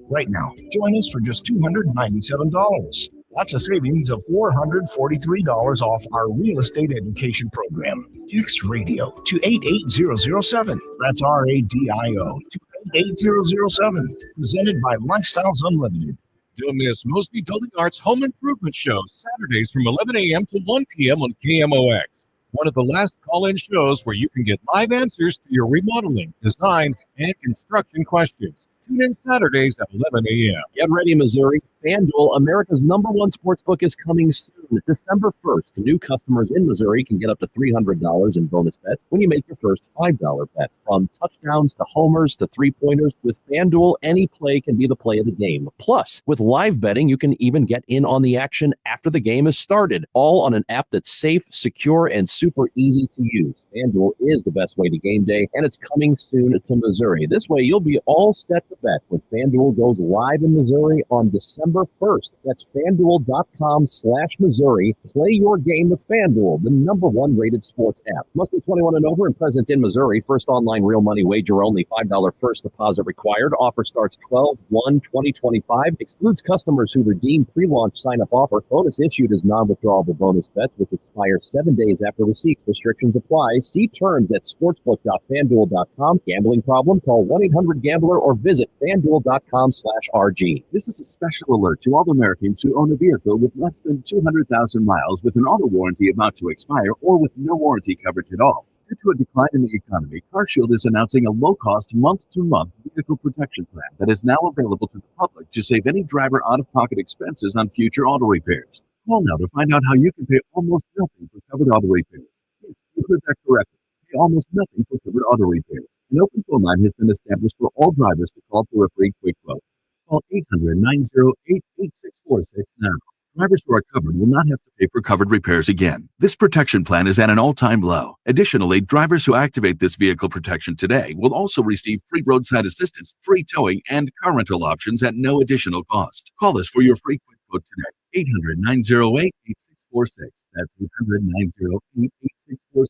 Right now, join us for just $297. That's a savings of $443 off our real estate education program. Text radio to 88007. That's RADIO to 88007. Presented by Lifestyles Unlimited. Don't miss Mosby Building Arts Home Improvement Show, Saturdays from 11 a.m. to 1 p.m. on KMOX. One of the last call-in shows where you can get live answers to your remodeling, design, and construction questions. Tune in Saturdays at 11 a.m. Get ready, Missouri. FanDuel, America's #1 sportsbook, is coming soon. December 1st, new customers in Missouri can get up to $300 in bonus bets when you make your first $5 bet. From touchdowns to homers to three-pointers, with FanDuel, any play can be the play of the game. Plus, with live betting, you can even get in on the action after the game has started, all on an app that's safe, secure, and super easy to use. FanDuel is the best way to game day, and it's coming soon to Missouri. This way, you'll be all set to bet when FanDuel goes live in Missouri on December 1st. That's FanDuel.com/Missouri. Play your game with FanDuel, the #1 rated sports app. Must be 21 and over and present in Missouri. First online real money wager only. $5 first deposit required. Offer starts 12/1/2025. Excludes customers who redeem pre-launch sign-up offer. Bonus issued as non-withdrawable bonus bets, which expire 7 days after receipt. Restrictions apply. See terms at sportsbook.fanduel.com. Gambling problem? Call 1-800-GAMBLER or visit fanduel.com/RG. This is a special alert to all Americans who own a vehicle with less than 200,000 miles with an auto warranty about to expire or with no warranty coverage at all. Due to a decline in the economy, CarShield is announcing a low-cost month-to-month vehicle protection plan that is now available to the public to save any driver out-of-pocket expenses on future auto repairs. Call now to find out how you can pay almost nothing for covered auto repairs. Yes, you heard that correctly. Pay almost nothing for covered auto repairs. An open phone line has been established for all drivers to call for a free quick quote. Call 800-908-8646 now. Drivers who are covered will not have to pay for covered repairs again. This protection plan is at an all-time low. Additionally, drivers who activate this vehicle protection today will also receive free roadside assistance, free towing, and car rental options at no additional cost. Call us for your free quick quote today. 800-908-8646. That's 800-908-8646. What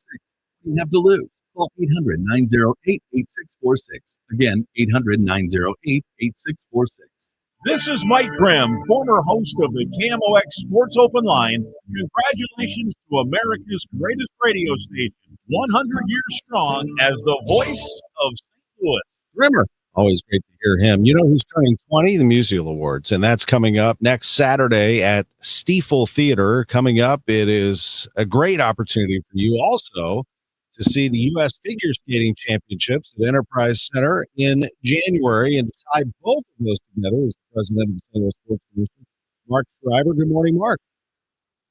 do you have to lose? Call 800-908-8646. Again, 800-908-8646. This is Mike Graham, former host of the KMOX Sports Open Line. Congratulations to America's greatest radio station, 100 years strong as the voice of St. Louis. Grimmer. Always great to hear him. You know who's turning 20? The MusialAwards, and that's coming up next Saturday at Stiefel Theater. Coming up, it is a great opportunity for you also to see the U.S. Figure Skating Championships at Enterprise Center in January and tie both of those together as the president of the St. Louis Sports Commission, Marc Schreiber. Good morning, Mark.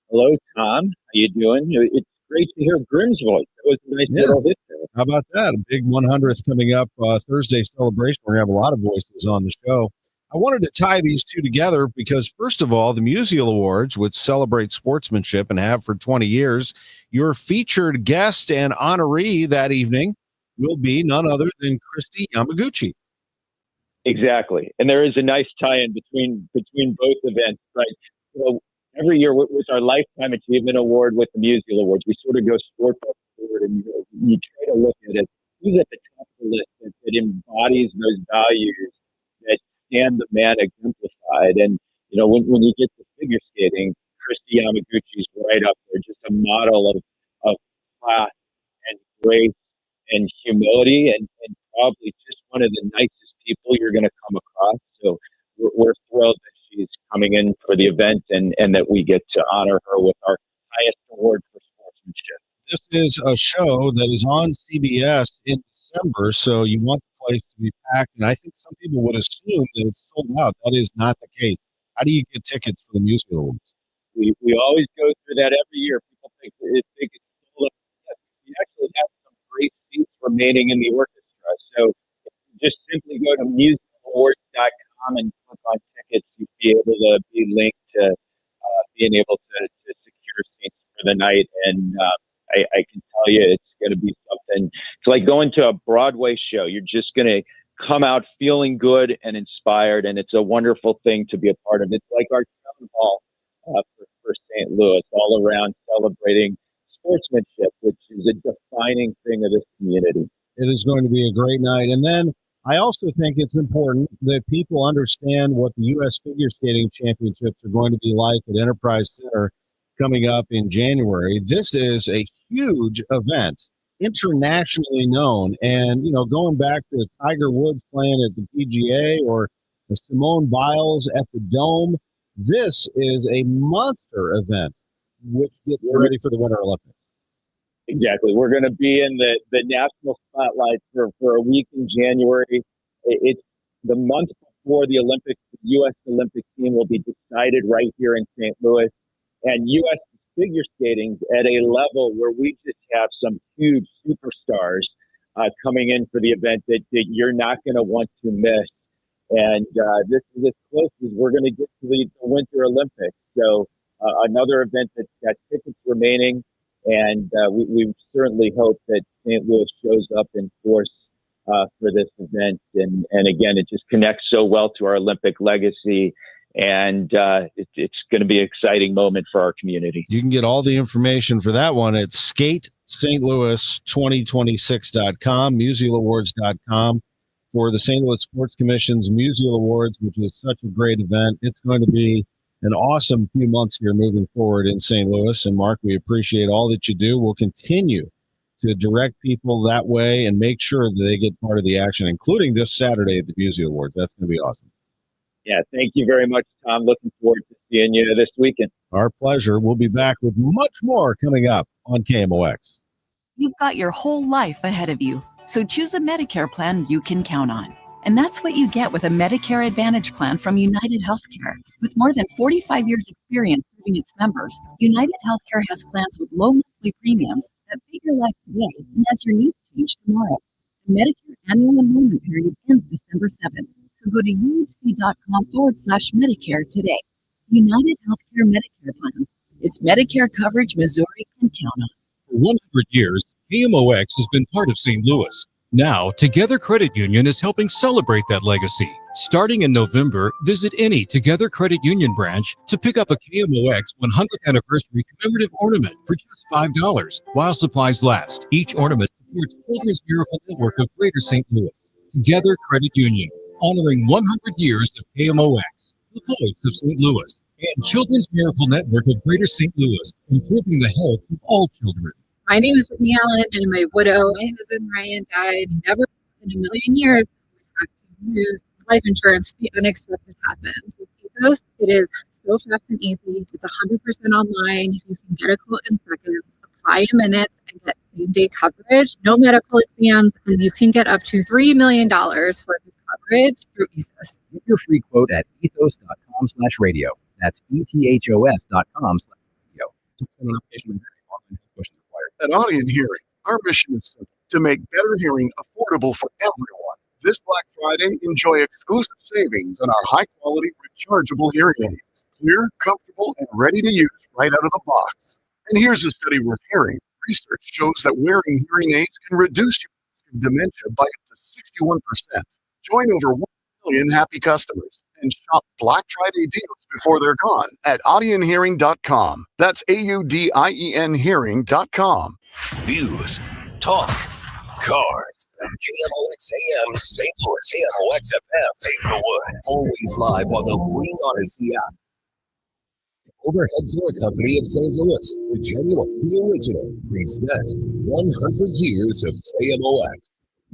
Hello, Tom. How you doing? It's great to hear Grim's voice. That was a nice little hit there. How about that? A big 100th coming up Thursday celebration. We're going to have a lot of voices on the show. I wanted to tie these two together because, first of all, the MusialAwards, which celebrate sportsmanship and have for 20 years, your featured guest and honoree that evening will be none other than Kristi Yamaguchi. Exactly. And there is a nice tie-in between both events. But every year with our Lifetime Achievement Award with the MusialAwards, we sort of go sport by sport, and you try to look at it. Who's at the top of the list that embodies those values that Stan the Man exemplified? And, when you get to figure skating, Kristi Yamaguchi's right up there, just a model of class and grace and humility, and probably just one of the nicest people you're going to come across. So we're thrilled that she's coming in for the event and that we get to honor her with our highest award for sportsmanship. this is a show that is on CBS in December, so you want the place to be packed. And I think some people would assume that it's sold out. That is not the case. How do you get tickets for the Musial Awards? We always go through that every year. People think it's sold out. We actually have some great seats remaining in the orchestra. So if you just simply go to MusialAwards.com and click on tickets, you'll be able to be linked to being able to secure seats for the night. And I can tell you it's going to be something. It's like going to a Broadway show. You're just going to come out feeling good and inspired, and it's a wonderful thing to be a part of. It's like our town hall for St. Louis, all around celebrating sportsmanship, which is a defining thing of this community. It is going to be a great night. And then I also think it's important that people understand what the U.S. Figure Skating Championships are going to be like at Enterprise Center coming up in January. This is a huge event, internationally known. And, you know, going back to Tiger Woods playing at the PGA or Simone Biles at the Dome, this is a monster event, which gets ready for the Winter Olympics. Exactly. We're going to be in the national spotlight for a week in January. It's the month before the Olympics. The U.S. Olympic team will be decided right here in St. Louis. And U.S. figure skating at a level where we just have some huge superstars coming in for the event that you're not going to want to miss. And this is as close as we're going to get to the Winter Olympics. So another event that's got tickets remaining. And we certainly hope that St. Louis shows up in force for this event. And again, it just connects so well to our Olympic legacy. And it's going to be an exciting moment for our community. You can get all the information for that one at skatestlouis2026.com, MusialAwards.com for the St. Louis Sports Commission's Musial Awards, which is such a great event. It's going to be an awesome few months here moving forward in St. Louis. And Mark, we appreciate all that you do. We'll continue to direct people that way and make sure that they get part of the action, including this Saturday at the Musial Awards. That's going to be awesome. Yeah, thank you very much, Tom. Looking forward to seeing you this weekend. Our pleasure. We'll be back with much more coming up on KMOX. You've got your whole life ahead of you, so choose a Medicare plan you can count on. And that's what you get with a Medicare Advantage plan from United Healthcare. With more than 45 years experience serving its members, United Healthcare has plans with low monthly premiums that fit your life today and as your needs change tomorrow. The Medicare annual enrollment period ends December 7th. So go to uhc.com/Medicare today. United Healthcare Medicare Plan. It's Medicare coverage Missouri can count on. For 100 years, KMOX has been part of St. Louis. Now, Together Credit Union is helping celebrate that legacy. Starting in November, visit any Together Credit Union branch to pick up a KMOX 100th anniversary commemorative ornament for just $5 while supplies last. Each ornament supports Children's Miracle Network of Greater St. Louis. Together Credit Union, honoring 100 years of KMOX, the voice of St. Louis, and Children's Miracle Network of Greater St. Louis, improving the health of all children. My name is Whitney Allen. I'm a widow. My husband Ryan died. Never in a million years would have to use life insurance if the unexpected happens. With Ethos, it is so fast and easy. It's 100% online. You can get a quote in seconds, apply in minutes, and get same-day coverage. No medical exams, and you can get up to $3 million worth of coverage through Ethos. Get your free quote at ethos.com/radio. That's ethos.com/radio. At Audion Hearing, our mission is simple: to make better hearing affordable for everyone. This Black Friday, enjoy exclusive savings on our high-quality rechargeable hearing aids. Clear, comfortable, and ready to use right out of the box. And here's a study worth hearing. Research shows that wearing hearing aids can reduce your risk of dementia by up to 61%. Join over 1 million happy customers and shop Black Friday deals before they're gone at audionhearing.com. That's AUDIEN hearing.com. News, talk, cards. KMOX AM St. Louis, KMOX FM Hazelwood. Always live on the free Audacy app. Overhead Door Company of St. Louis, the genuine, the original, presents 100 years of KMOX.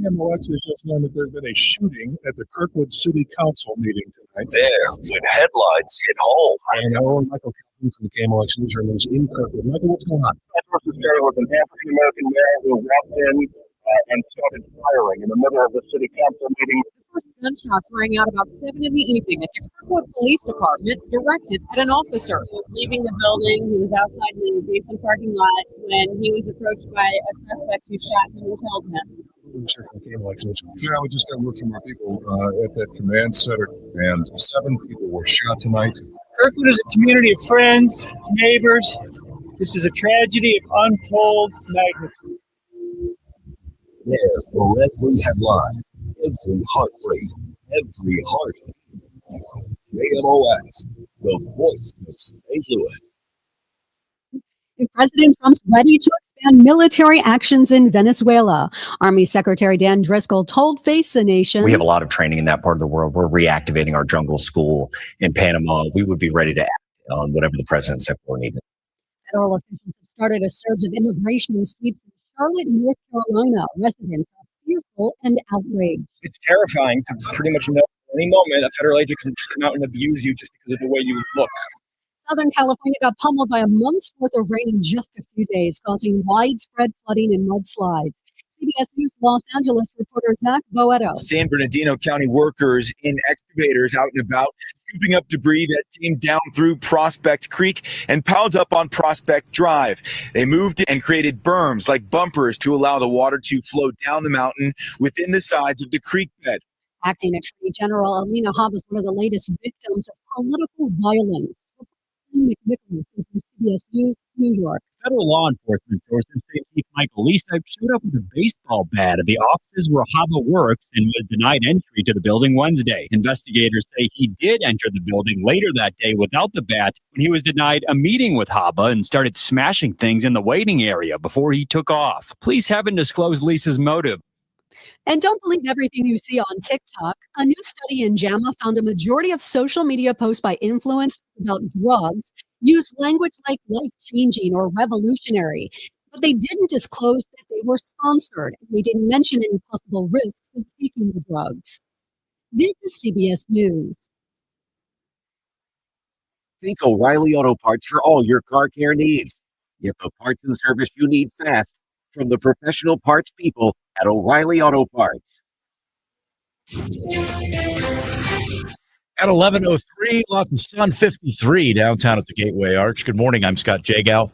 KMOX has just known that there's been a shooting at the Kirkwood City Council meeting tonight. There, when headlines hit home. And our own Michael Calhoun from the KMOX newsroom is in Kirkwood. Michael, what's going on? There was an African-American mayor who walked in and started firing in the middle of the city council meeting. Gunshots rang out about 7 in the evening at the Kirkwood Police Department, directed at an officer. Leaving the building, he was outside the basement parking lot when he was approached by a suspect who shot him and killed him. Yeah, we just got word from our people at that command center, and 7 people were shot tonight. Kirkwood is a community of friends, neighbors. This is a tragedy of untold magnitude. There for every headline, every heartbreak, every heartache. KMOX, the voice of St. Louis. President Trump's ready to expand military actions in Venezuela. Army Secretary Dan Driscoll told Face the Nation. We have a lot of training in that part of the world. We're reactivating our jungle school in Panama. We would be ready to act on whatever the president said we're needed. Federal officials have started a surge of immigration sweeps in Charlotte, North Carolina. Residents are fearful and outraged. It's terrifying to pretty much know at any moment a federal agent can just come out and abuse you just because of the way you look. Southern California got pummeled by a month's worth of rain in just a few days, causing widespread flooding and mudslides. CBS News Los Angeles reporter Zach Boetto. San Bernardino County workers in excavators out and about, scooping up debris that came down through Prospect Creek and piled up on Prospect Drive. They moved and created berms like bumpers to allow the water to flow down the mountain within the sides of the creek bed. Acting Attorney General Alina Hobb is one of the latest victims of political violence. Miklasz is with CBS News, New York. Federal law enforcement sources say Chief Michael Lisa showed up with a baseball bat at the offices where Haba works and was denied entry to the building Wednesday. Investigators say he did enter the building later that day without the bat when he was denied a meeting with Haba and started smashing things in the waiting area before he took off. Police haven't disclosed Lisa's motive. And don't believe everything you see on TikTok. A new study in JAMA found a majority of social media posts by influencers about drugs use language like life-changing or revolutionary, but they didn't disclose that they were sponsored. They didn't mention any possible risks of taking the drugs. This is CBS News. Think O'Reilly Auto Parts for all your car care needs. Get the parts and service you need fast from the professional parts people at O'Reilly Auto Parts. At 11:03, lots of sun, 53 downtown at the Gateway Arch. Good morning, I'm Scott Jagow.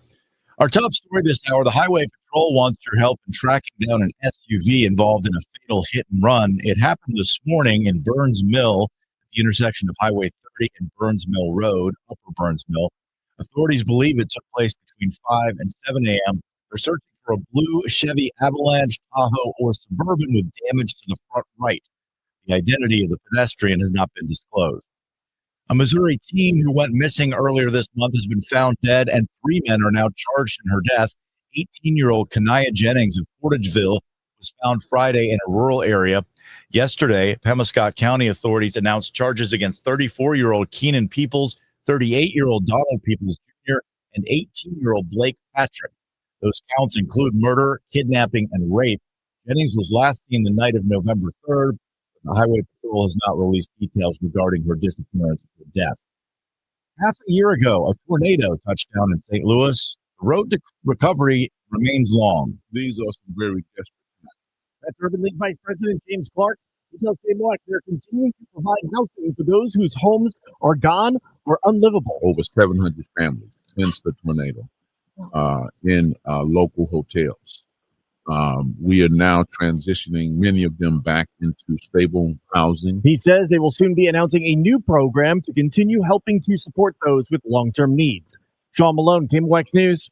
Our top story this hour, the Highway Patrol wants your help in tracking down an SUV involved in a fatal hit and run. It happened this morning in Burns Mill, at the intersection of Highway 30 and Burns Mill Road, Upper Burns Mill. Authorities believe it took place between 5 and 7 a.m. They're searching for a blue Chevy Avalanche, Tahoe, or Suburban with damage to the front right. The identity of the pedestrian has not been disclosed. A Missouri teen who went missing earlier this month has been found dead, and 3 men are now charged in her death. 18-year-old Kanaya Jennings of Portageville was found Friday in a rural area. Yesterday, Pemiscot County authorities announced charges against 34-year-old Keenan Peoples, 38-year-old Donald Peoples Jr., and 18-year-old Blake Patrick. Those counts include murder, kidnapping, and rape. Jennings was last seen the night of November 3rd. The Highway Patrol has not released details regarding her disappearance or death. Half a year ago, a tornado touched down in St. Louis. The road to recovery remains long. These are some very desperate times. That's Urban League Vice President James Clark. He tells KMOX they're continuing to provide housing for those whose homes are gone or unlivable. Over 700 families since the tornado in local hotels. We are now transitioning many of them back into stable housing. He says they will soon be announcing a new program to continue helping to support those with long-term needs. Sean Malone, KMOX News.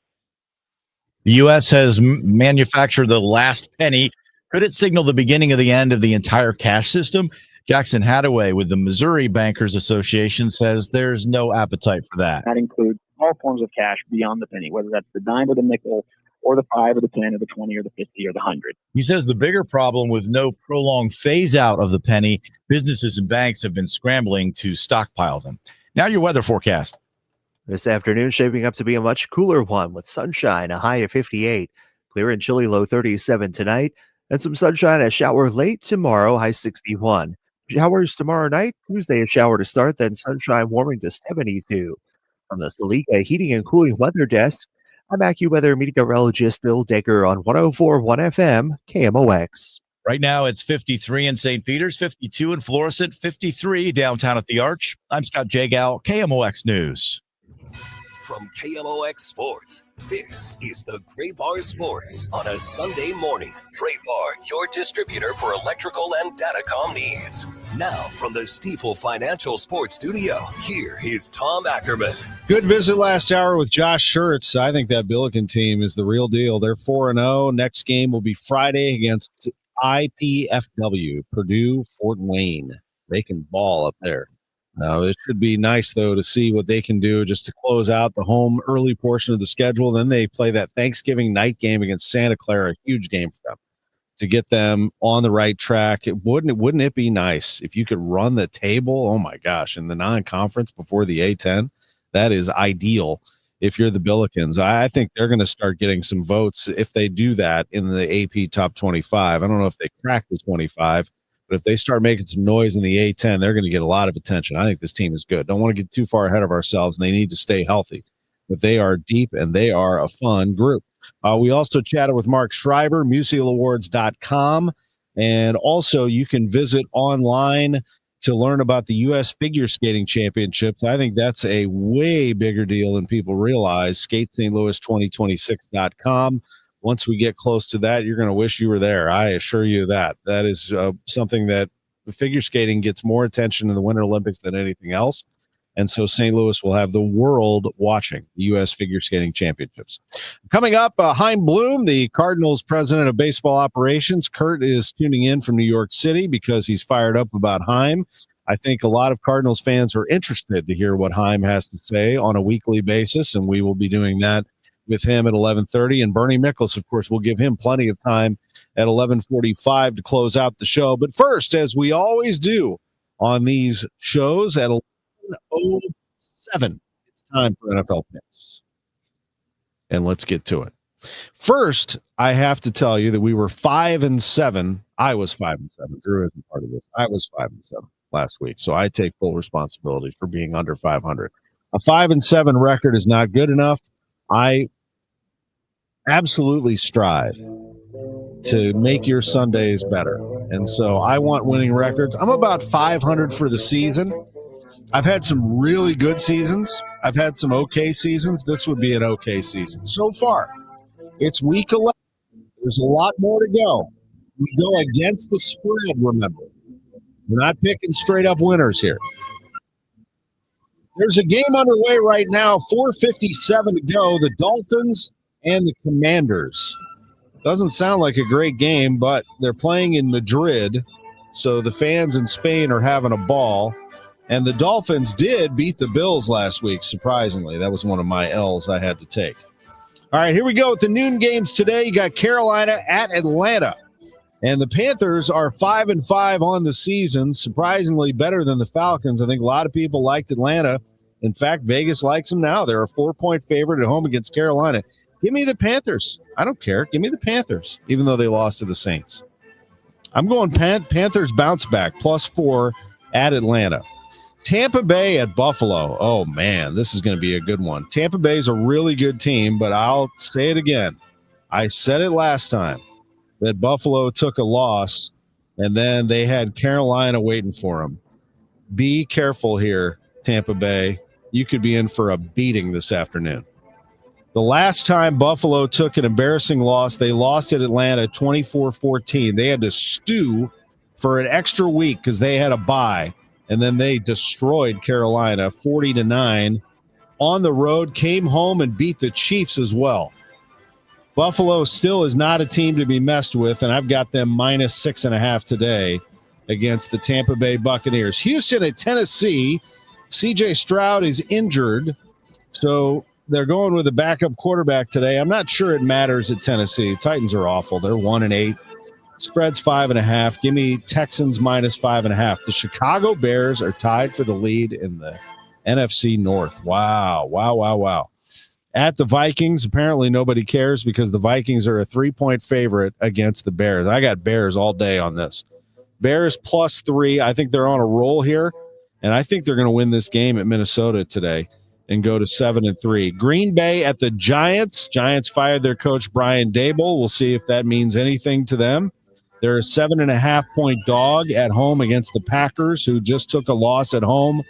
The U.S. has manufactured the last penny. Could it signal the beginning of the end of the entire cash system? Jackson Hadaway with the Missouri Bankers Association says there's no appetite for that. That includes all forms of cash beyond the penny, whether that's the dime or the nickel, or the 5 or the 10 or the 20 or the 50 or the 100. He says the bigger problem with no prolonged phase out of the penny, businesses and banks have been scrambling to stockpile them. Now your weather forecast. This afternoon shaping up to be a much cooler one with sunshine, a high of 58. Clear and chilly low 37 tonight. And some sunshine, a shower late tomorrow, high 61. Showers tomorrow night, Tuesday a shower to start, then sunshine warming to 72. From the Salika Heating and Cooling Weather Desk, I'm AccuWeather meteorologist Bill Decker on 104.1 FM KMOX. Right now, it's 53 in St. Peters, 52 in Florissant, 53 downtown at the Arch. I'm Scott Jagow, KMOX News. From KMOX Sports, this is the Gray Bar Sports on a Sunday morning. Gray Bar, your distributor for electrical and datacom needs. Now, from the Stifel Financial Sports Studio, here is Tom Ackerman. Good visit last hour with Josh Schertz. I think that Billiken team is the real deal. They're 4-0. Next game will be Friday against IPFW, Purdue Fort Wayne. They can ball up there. It should be nice, though, to see what they can do just to close out the home early portion of the schedule. Then they play that Thanksgiving night game against Santa Clara, a huge game for them, to get them on the right track. Wouldn't it be nice if you could run the table? Oh, my gosh, in the non-conference before the A-10? That is ideal if you're the Billikens. I think they're going to start getting some votes if they do that in the AP Top 25. I don't know if they crack the 25. But if they start making some noise in the A-10, they're going to get a lot of attention. I think this team is good. Don't want to get too far ahead of ourselves, and they need to stay healthy. But they are deep, and they are a fun group. We also chatted with Marc Schreiber, MusialAwards.com. And also, you can visit online to learn about the U.S. Figure Skating Championships. I think that's a way bigger deal than people realize. SkateSt.Louis2026.com. Once we get close to that, you're going to wish you were there. I assure you that. That is something that figure skating gets more attention in the Winter Olympics than anything else. And so St. Louis will have the world watching the U.S. Figure Skating Championships. Coming up, Chaim Bloom, the Cardinals president of baseball operations. Kurt is tuning in from New York City because he's fired up about Chaim. I think a lot of Cardinals fans are interested to hear what Chaim has to say on a weekly basis, and we will be doing that with him at 11:30, and Bernie Miklasz, of course, will give him plenty of time at 11:45 to close out the show. But first, as we always do on these shows at 11:07, it's time for NFL picks. And let's get to it. First, I have to tell you that we were 5-7. I was 5-7. Drew isn't part of this. I was 5-7 last week, so I take full responsibility for being under 500. A 5-7 record is not good enough. I absolutely strive to make your Sundays better. And so I want winning records. I'm about 500 for the season. I've had some really good seasons. I've had some okay seasons. This would be an okay season. So far, it's week 11. There's a lot more to go. We go against the spread, remember. We're not picking straight up winners here. There's a game underway right now, 4:57 to go. The Dolphins and the Commanders. Doesn't sound like a great game, but they're playing in Madrid, so the fans in Spain are having a ball. And the Dolphins did beat the Bills last week, surprisingly. That was one of my L's I had to take. All right, here we go with the noon games today. You got Carolina at Atlanta. And the Panthers are 5-5 on the season, surprisingly better than the Falcons. I think a lot of people liked Atlanta. In fact, Vegas likes them now. They're a 4-point favorite at home against Carolina. Give me the Panthers. I don't care. Give me the Panthers, even though they lost to the Saints. I'm going Panthers bounce back, +4 at Atlanta. Tampa Bay at Buffalo. Oh, man, this is going to be a good one. Tampa Bay is a really good team, but I'll say it again. I said it last time that Buffalo took a loss, and then they had Carolina waiting for them. Be careful here, Tampa Bay. You could be in for a beating this afternoon. The last time Buffalo took an embarrassing loss, they lost at Atlanta 24-14. They had to stew for an extra week because they had a bye, and then they destroyed Carolina 40-9 on the road, came home and beat the Chiefs as well. Buffalo still is not a team to be messed with, and I've got them -6.5 today against the Tampa Bay Buccaneers. Houston at Tennessee. C.J. Stroud is injured, so they're going with a backup quarterback today. I'm not sure it matters at Tennessee. The Titans are awful. They're 1-8. Spread's 5.5. Give me Texans -5.5. The Chicago Bears are tied for the lead in the NFC North. Wow. at the Vikings. Apparently nobody cares because the Vikings are a 3-point favorite against the Bears. I got Bears all day on this. Bears +3. I think they're on a roll here, and I think they're going to win this game at Minnesota today and go to 7-3. Green Bay at the Giants. Giants fired their coach Brian Daboll. We'll see if that means anything to them. They're a 7.5-point dog at home against the Packers, who just took a loss at home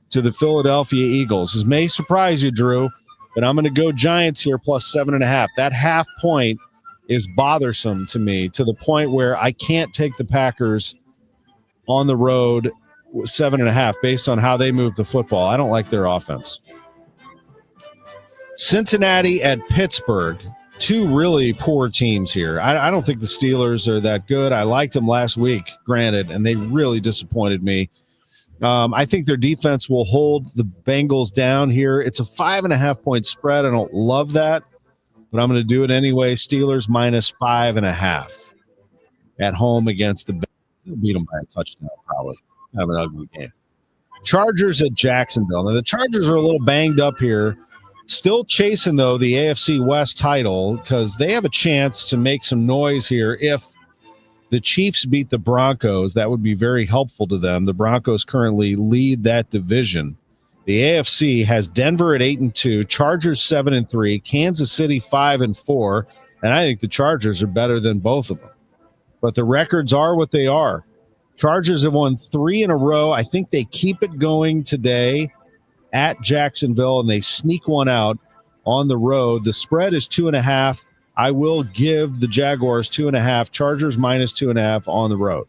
to the Philadelphia Eagles. This may surprise you, Drew, but I'm going to go Giants here +7.5. That half point is bothersome to me, to the point where I can't take the Packers on the road 7.5 based on how they move the football. I don't like their offense. Cincinnati at Pittsburgh. Two really poor teams here. I don't think the Steelers are that good. I liked them last week, granted, and they really disappointed me. I think their defense will hold the Bengals down here. It's a 5.5-point spread. I don't love that, but I'm going to do it anyway. Steelers -5.5 at home against the Bengals. They'll beat them by a touchdown, probably. Have an ugly game. Chargers at Jacksonville. Now, the Chargers are a little banged up here. Still chasing, though, the AFC West title because they have a chance to make some noise here. If the Chiefs beat the Broncos, that would be very helpful to them. The Broncos currently lead that division. The AFC has Denver at 8-2, Chargers 7-3, Kansas City 5-4, and I think the Chargers are better than both of them. But the records are what they are. Chargers have won 3 in a row. I think they keep it going today at Jacksonville, and they sneak one out on the road. The spread is 2.5. I will give the Jaguars 2.5. Chargers -2.5 on the road.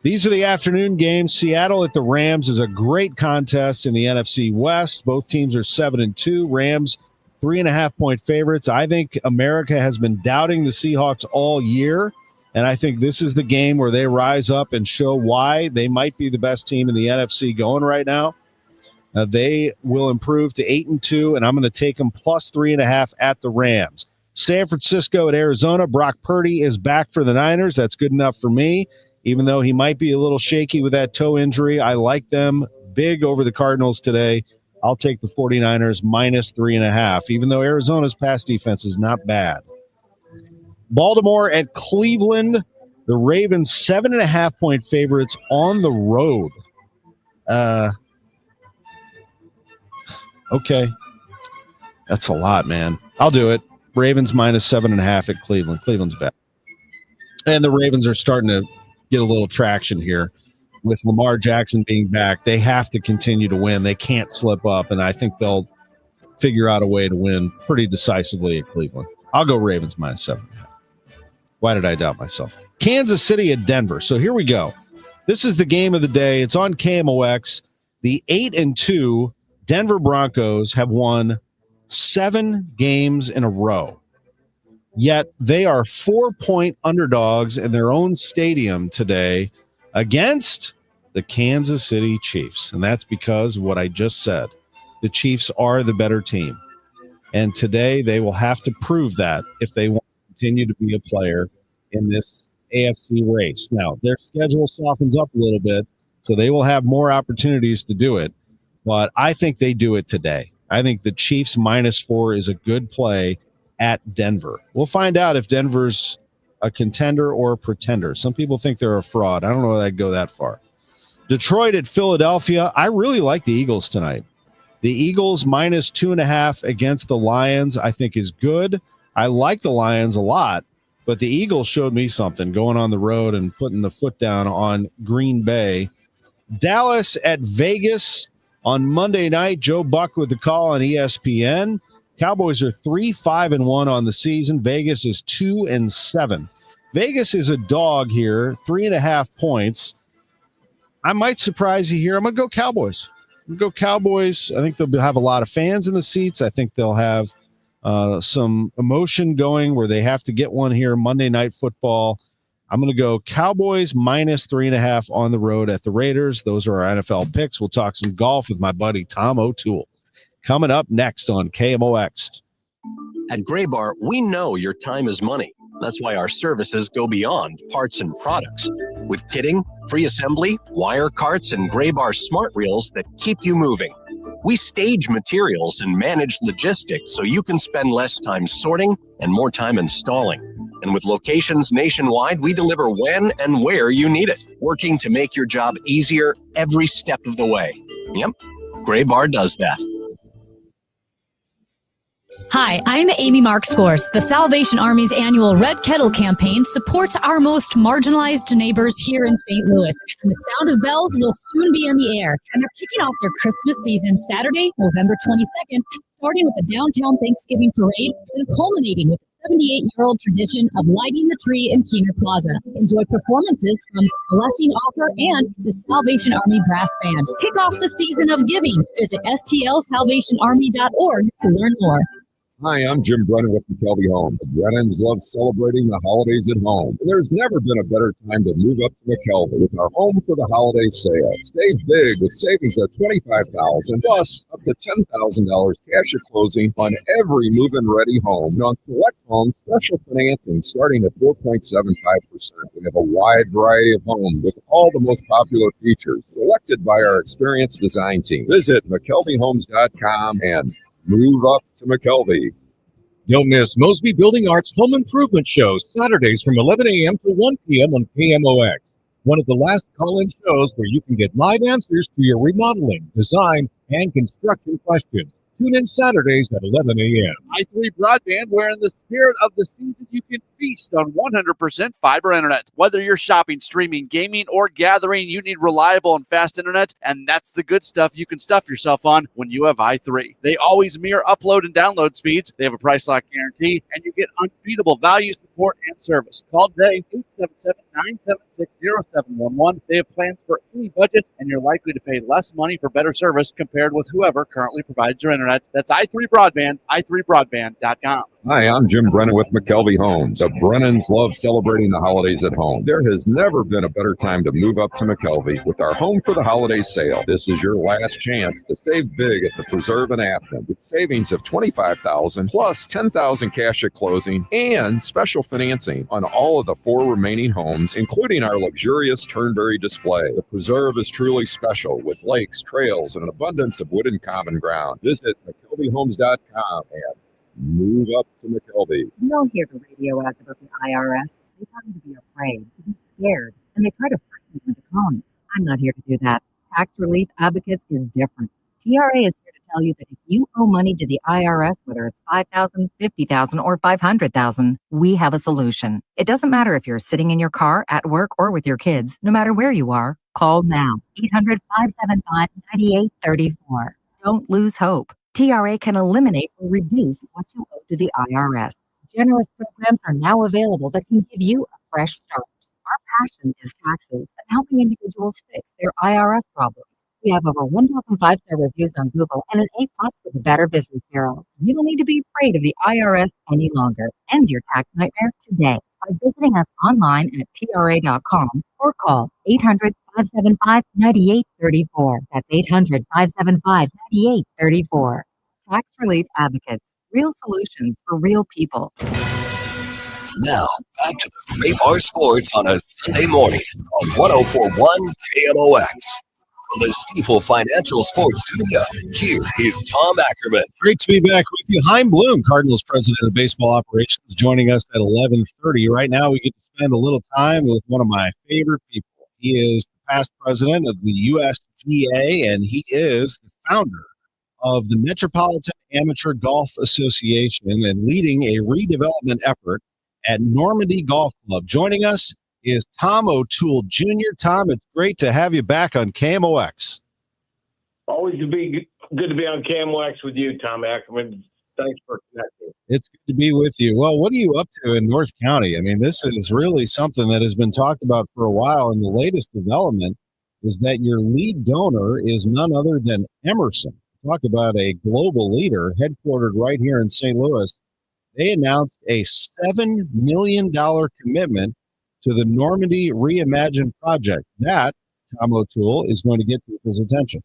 These are the afternoon games. Seattle at the Rams is a great contest in the NFC West. Both teams are 7-2. Rams 3.5-point favorites. I think America has been doubting the Seahawks all year, and I think this is the game where they rise up and show why they might be the best team in the NFC going right now. They will improve to 8-2, and I'm going to take them +3.5 at the Rams. San Francisco at Arizona. Brock Purdy is back for the Niners. That's good enough for me, even though he might be a little shaky with that toe injury. I like them big over the Cardinals today. I'll take the 49ers -3.5, even though Arizona's pass defense is not bad. Baltimore at Cleveland. The Ravens 7.5-point favorites on the road. Okay. That's a lot, man. I'll do it. Ravens -7.5 at Cleveland. Cleveland's back. And the Ravens are starting to get a little traction here. With Lamar Jackson being back, they have to continue to win. They can't slip up, and I think they'll figure out a way to win pretty decisively at Cleveland. I'll go Ravens -7.5. Why did I doubt myself? Kansas City at Denver. So here we go. This is the game of the day. It's on KMOX. The 8-2 Denver Broncos have won 7 games in a row. Yet they are 4-point underdogs in their own stadium today against the Kansas City Chiefs. And that's because of what I just said. The Chiefs are the better team. And today they will have to prove that if they want to continue to be a player in this AFC race. Now, their schedule softens up a little bit, so they will have more opportunities to do it. But I think they do it today. I think the Chiefs -4 is a good play at Denver. We'll find out if Denver's a contender or a pretender. Some people think they're a fraud. I don't know if I'd go that far. Detroit at Philadelphia. I really like the Eagles tonight. The Eagles -2.5 against the Lions, I think, is good. I like the Lions a lot, but the Eagles showed me something going on the road and putting the foot down on Green Bay. Dallas at Vegas. On Monday night, Joe Buck with the call on ESPN. Cowboys are 3-5-1 on the season. Vegas is 2-7. Vegas is a dog here, 3.5 points. I might surprise you here. I'm going to go Cowboys. I think they'll have a lot of fans in the seats. I think they'll have some emotion going where they have to get one here. Monday Night Football. I'm going to go Cowboys -3.5 on the road at the Raiders. Those are our NFL picks. We'll talk some golf with my buddy Tom O'Toole. Coming up next on KMOX. At Graybar, we know your time is money. That's why our services go beyond parts and products. With kitting, free assembly, wire carts, and Graybar smart reels that keep you moving. We stage materials and manage logistics so you can spend less time sorting and more time installing. And with locations nationwide, we deliver when and where you need it, working to make your job easier every step of the way. Yep, Gray Bar does that. Hi, I'm Amy Mark Scores. The Salvation Army's annual Red Kettle campaign supports our most marginalized neighbors here in St. Louis. And the sound of bells will soon be in the air. And they're kicking off their Christmas season Saturday, November 22nd, starting with the downtown Thanksgiving parade and culminating with the 78-year-old tradition of lighting the tree in Keener Plaza. Enjoy performances from Blessing Author and the Salvation Army Brass Band. Kick off the season of giving. Visit stlsalvationarmy.org to learn more. Hi, I'm Jim Brennan with McKelvey Homes. Brennans love celebrating the holidays at home. And there's never been a better time to move up to McKelvey with our Home for the Holiday sale. Save big with savings of $25,000 plus up to $10,000 cash at closing on every move-in ready home. And on select homes, special financing starting at 4.75%. We have a wide variety of homes with all the most popular features selected by our experienced design team. Visit McKelveyHomes.com and move up to McKelvey. Don't miss Mosby Building Arts Home Improvement Shows, Saturdays from 11 a.m. to 1 p.m. on KMOX. One of the last call-in shows where you can get live answers to your remodeling, design, and construction questions. Tune in Saturdays at 11 a.m. i3 Broadband, where in the spirit of the season, you can feast on 100% fiber internet. Whether you're shopping, streaming, gaming, or gathering, you need reliable and fast internet, and that's the good stuff you can stuff yourself on when you have i3. They always mirror upload and download speeds. They have a price lock guarantee, and you get unbeatable value, support, and service. Call today, 877-976-0711. They have plans for any budget, and you're likely to pay less money for better service compared with whoever currently provides your internet. That's i3 Broadband, i3broadband.com. Hi, I'm Jim Brennan with McKelvey Homes. The Brennans love celebrating the holidays at home. There has never been a better time to move up to McKelvey with our Home for the Holidays sale. This is your last chance to save big at the Preserve in Afton with savings of $25,000 plus $10,000 cash at closing and special financing on all of the 4 remaining homes, including our luxurious Turnberry display. The Preserve is truly special with lakes, trails, and an abundance of wood and common ground. Visit McKelveyHomes.com and move up to McKelvey. We all hear the radio ads about the IRS. They tell you to be afraid, to be scared, and they try to frighten you into calling. I'm not here to do that. Tax Relief Advocates is different. TRA is here to tell you that if you owe money to the IRS, whether it's $5,000, $50,000, or $500,000, we have a solution. It doesn't matter if you're sitting in your car, at work, or with your kids. No matter where you are, call now. 800-575-9834. Don't lose hope. TRA can eliminate or reduce what you owe to the IRS. Generous programs are now available that can give you a fresh start. Our passion is taxes and helping individuals fix their IRS problems. We have over 1,000 5-star reviews on Google and an A+ with the Better Business Bureau. You don't need to be afraid of the IRS any longer. End your tax nightmare today by visiting us online at TRA.com or call 800-575-9834. That's 800-575-9834. Tax Relief Advocates. Real solutions for real people. Now, back to the Great Bar Sports on a Sunday morning on 104.1 KMOX. From the Stifel Financial Sports Studio, here is Tom Ackerman. Great to be back with you. Chaim Bloom, Cardinals president of baseball operations, joining us at 11:30. Right now, we get to spend a little time with one of my favorite people. He is the past president of the USGA, and he is the founder of the Metropolitan Amateur Golf Association and leading a redevelopment effort at Normandy Golf Club. Joining us is Tom O'Toole Jr. Tom, it's great to have you back on KMOX. Always good to be on KMOX with you, Tom Ackerman. Thanks for connecting. It's good to be with you. Well, what are you up to in North County? I mean, this is really something that has been talked about for a while, and the latest development is that your lead donor is none other than Emerson. Talk about a global leader headquartered right here in St. Louis. They announced a $7 million commitment to the Normandy Reimagined project. That, Tom O'Toole, is going to get people's attention.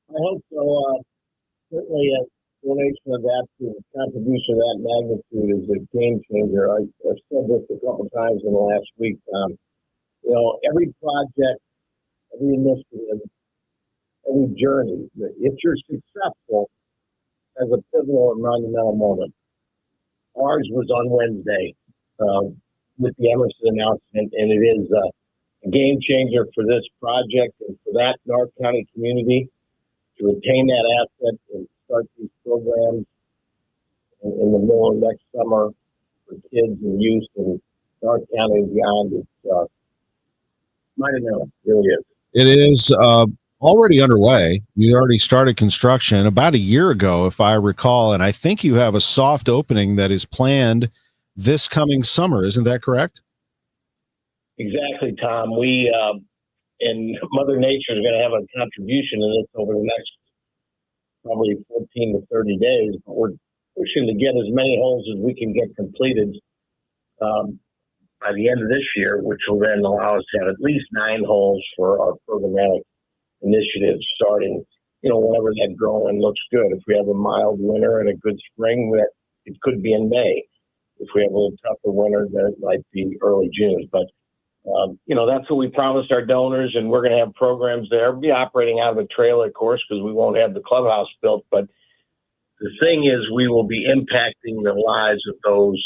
I hope so. Certainly a donation of that, contribution of that magnitude is a game changer. I've said this a couple times in the last week. Every project, every initiative every journey. If you're successful, as a pivotal and monumental moment. Ours was on Wednesday with the Emerson announcement, and it is a game changer for this project and for that North County community to retain that asset and start these programs in the middle of next summer for kids and youth in North County and beyond. It's monumental, it really is. It is already underway. You already started construction about a year ago, if I recall, and I think you have a soft opening that is planned this coming summer. Isn't that correct? Exactly, Tom. We and Mother Nature is going to have a contribution in this over the next probably 14 to 30 days. But we're pushing to get as many holes as we can get completed by the end of this year, which will then allow us to have at least 9 holes for our programmatic initiatives starting, whenever that growing looks good. If we have a mild winter and a good spring, it could be in May. If we have a little tougher winter, then it might be early June. But, that's what we promised our donors, and we're going to have programs there. We'll be operating out of a trailer, of course, because we won't have the clubhouse built. But the thing is, we will be impacting the lives of those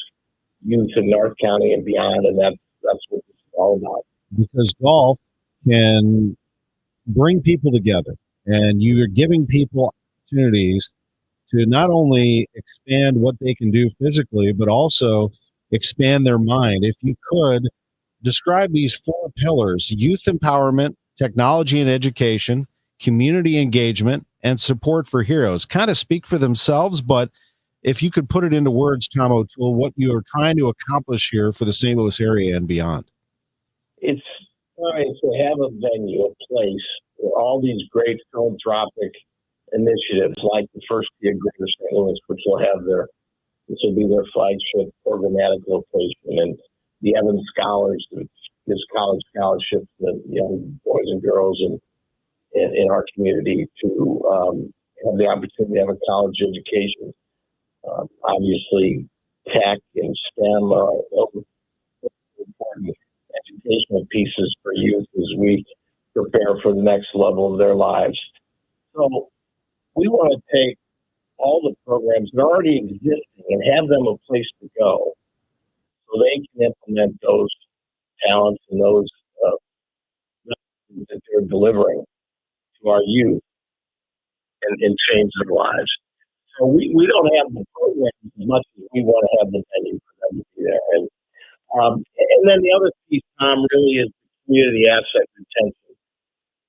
youth in North County and beyond, and that's what this is all about. Because golf can bring people together, and you are giving people opportunities to not only expand what they can do physically, but also expand their mind. If you could describe these 4 pillars: youth empowerment, technology and education, community engagement, and support for heroes. Kind of speak for themselves, but if you could put it into words, Tom O'Toole, what you are trying to accomplish here for the St. Louis area and beyond. It's trying to have a venue, a place where all these great philanthropic initiatives, like the First Tee of Greater St. Louis, which will this will be their flagship programmatic location, and the Evans Scholars, which gives college scholarships to young boys and girls in our community to have the opportunity to have a college education. Obviously, tech and STEM are important educational pieces for youth as we prepare for the next level of their lives. So we want to take all the programs that are already existing and have them a place to go so they can implement those talents and those that they're delivering to our youth and change their lives. So we don't have the programs as much as we want to have the venue for them to be there. And then the other piece, Tom, really is the community asset retention.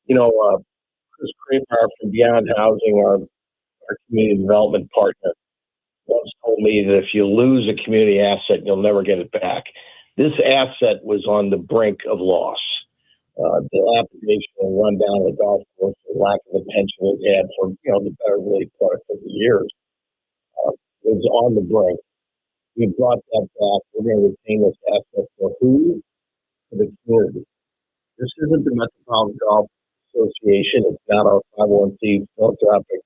Chris Schreiber from Beyond Housing, our community development partner, once told me that if you lose a community asset, you'll never get it back. This asset was on the brink of loss. The dilapidation and rundown of the golf course, the lack of attention it had for the better really part of the years was on the brink. We brought that back. We're going to retain this asset for who? For the community. This isn't the Metropolitan Golf Association. It's not our 501c philanthropic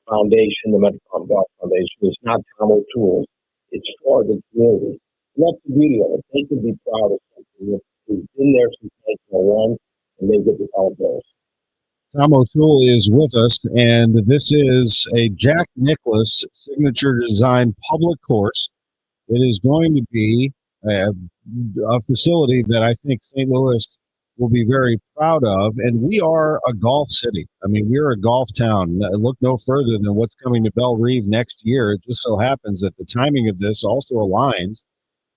foundation, the Metropolitan Golf Foundation. It's not Tom O'Toole. It's for the community. And that's the beauty of it. They can be proud of something that's been there since 1901, and they get the all bills. Tom O'Toole is with us, and this is a Jack Nicklaus signature design public course. It is going to be a facility that I think St. Louis will be very proud of, and we are a golf city. I mean, we're a golf town. Look no further than what's coming to Belle Reve next year. It just so happens that the timing of this also aligns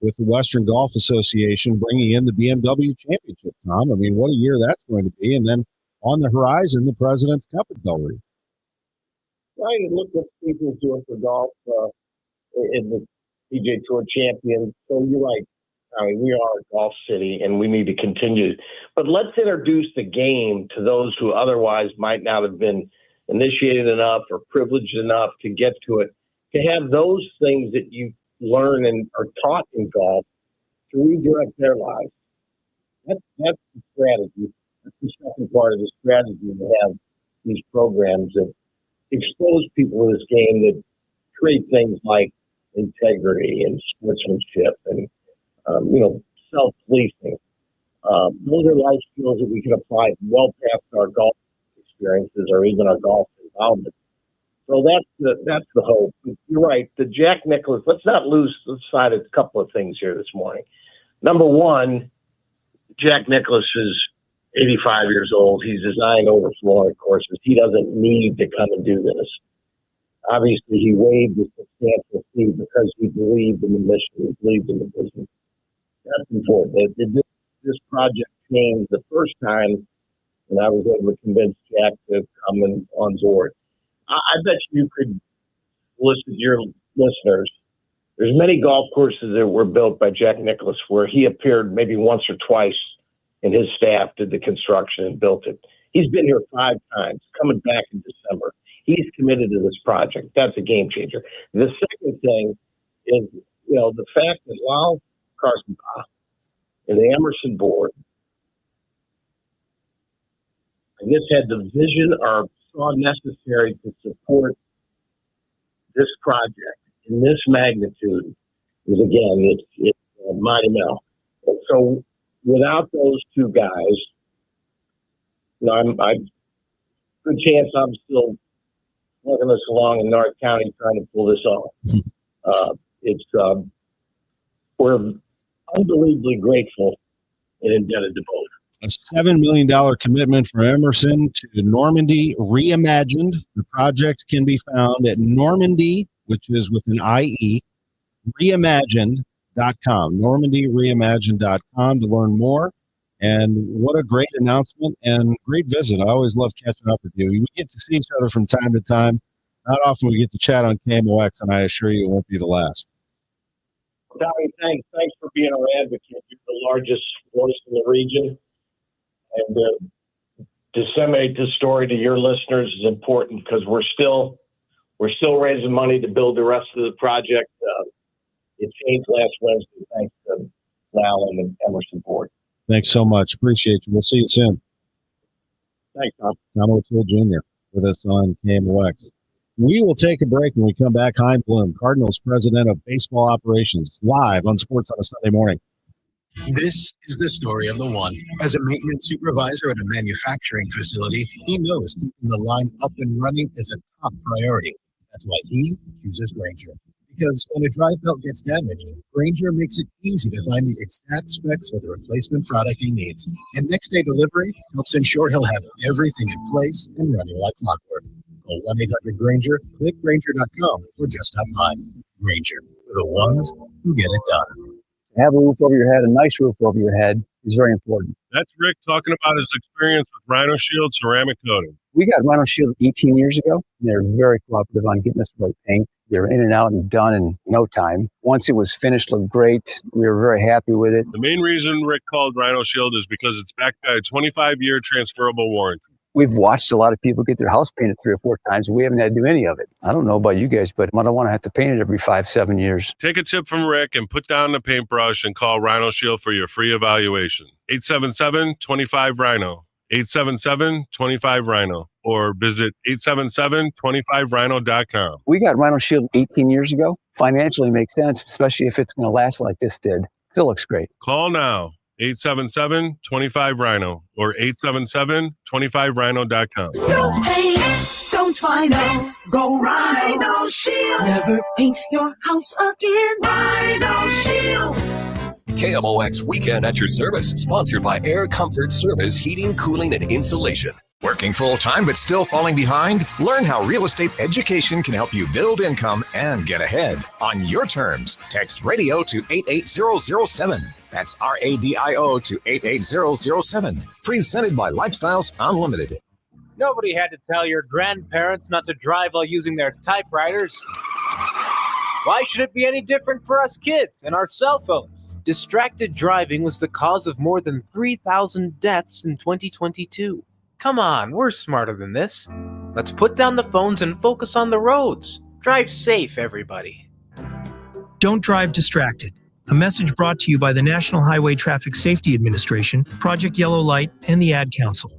with the Western Golf Association bringing in the BMW Championship, Tom. I mean, what a year that's going to be. And then on the horizon, the President's Cup at Belle Reve. Right, and look what people's doing for golf in the PGA Tour champions. So you're right. I mean, we are a golf city, and we need to continue. But let's introduce the game to those who otherwise might not have been initiated enough or privileged enough to get to it, to have those things that you learn and are taught in golf to redirect their lives. That's the strategy. That's the second part of the strategy, to have these programs that expose people to this game, that create things like integrity and sportsmanship and self-policing. Those are life skills that we can apply well past our golf experience. experiences or even our golf involvement. So that's the hope. You're right. The Jack Nicklaus, let's not lose sight of a couple of things here this morning. Number one, Jack Nicklaus is 85 years old. He's designed over 400 courses. He doesn't need to come and do this. Obviously, he waived a substantial fee because he believed in the mission. He believed in the business. That's important. This project changed the first time, and I was able to convince Jack to come on board. I bet you could listen to your listeners. There's many golf courses that were built by Jack Nicklaus where he appeared maybe once or twice, and his staff did the construction and built it. He's been here 5 times, coming back in December. He's committed to this project. That's a game changer. The second thing is, the fact that Lyle Karstenbach and the Emerson board, I guess, had the vision or saw necessary to support this project in this magnitude is, again, it's mighty mill. So without those two guys, I'm good chance I'm still working us along in North County trying to pull this off. We're unbelievably grateful and indebted to both. A $7 million commitment from Emerson to Normandy Reimagined. The project can be found at Normandy, which is with an IE, reimagined.com, normandyreimagined.com to learn more. And what a great announcement and great visit. I always love catching up with you. We get to see each other from time to time. Not often we get to chat on KMOX, and I assure you it won't be the last. Tommy, thanks for being our advocate. You're the largest voice in the region. And disseminate this story to your listeners is important because we're still raising money to build the rest of the project. It changed last Wednesday thanks to Lal and the Emerson board. Thanks so much. Appreciate you. We'll see you soon. Thanks, Tom. Tom O'Toole Jr. with us on KMOX. We will take a break when we come back. Chaim Bloom, Cardinals president of baseball operations, live on Sports on a Sunday morning. This is the story of the one. As a maintenance supervisor at a manufacturing facility, he knows keeping the line up and running is a top priority. That's why he chooses Grainger. Because when a drive belt gets damaged, Grainger makes it easy to find the exact specs for the replacement product he needs. And next day delivery helps ensure he'll have everything in place and running like clockwork. Call 1-800-GRAINGER, click Grainger.com, or just stop by. Grainger, for the ones who get it done. Have a roof over your head, a nice roof over your head is very important. That's Rick talking about his experience with Rhino Shield ceramic coating. We got Rhino Shield 18 years ago. And they're very cooperative on getting us the right paint. They're in and out and done in no time. Once it was finished, looked great. We were very happy with it. The main reason Rick called Rhino Shield is because it's backed by a 25-year transferable warranty. We've watched a lot of people get their house painted 3 or 4 times. We haven't had to do any of it. I don't know about you guys, but I don't want to have to paint it every 5-7 years. Take a tip from Rick and put down the paintbrush and call Rhino Shield for your free evaluation. 877-25-RHINO. 877-25-RHINO. Or visit 877-25rhino.com. We got Rhino Shield 18 years ago. Financially makes sense, especially if it's going to last like this did. Still looks great. Call now. 877-25-RHINO or 877-25rhino.com. Don't paint, don't Rhino, go Rhino Shield. Never paint your house again. Rhino Shield. KMOX Weekend at your service, sponsored by Air Comfort Service Heating, Cooling, and Insulation. Working full-time but still falling behind? Learn how real estate education can help you build income and get ahead on your terms. Text radio to 88007. That's RADIO to 88007. Presented by Lifestyles Unlimited. Nobody had to tell your grandparents not to drive while using their typewriters. Why should it be any different for us kids and our cell phones? Distracted driving was the cause of more than 3,000 deaths in 2022. Come on, we're smarter than this. Let's put down the phones and focus on the roads. Drive safe, everybody. Don't drive distracted. A message brought to you by the National Highway Traffic Safety Administration, Project Yellow Light, and the Ad Council.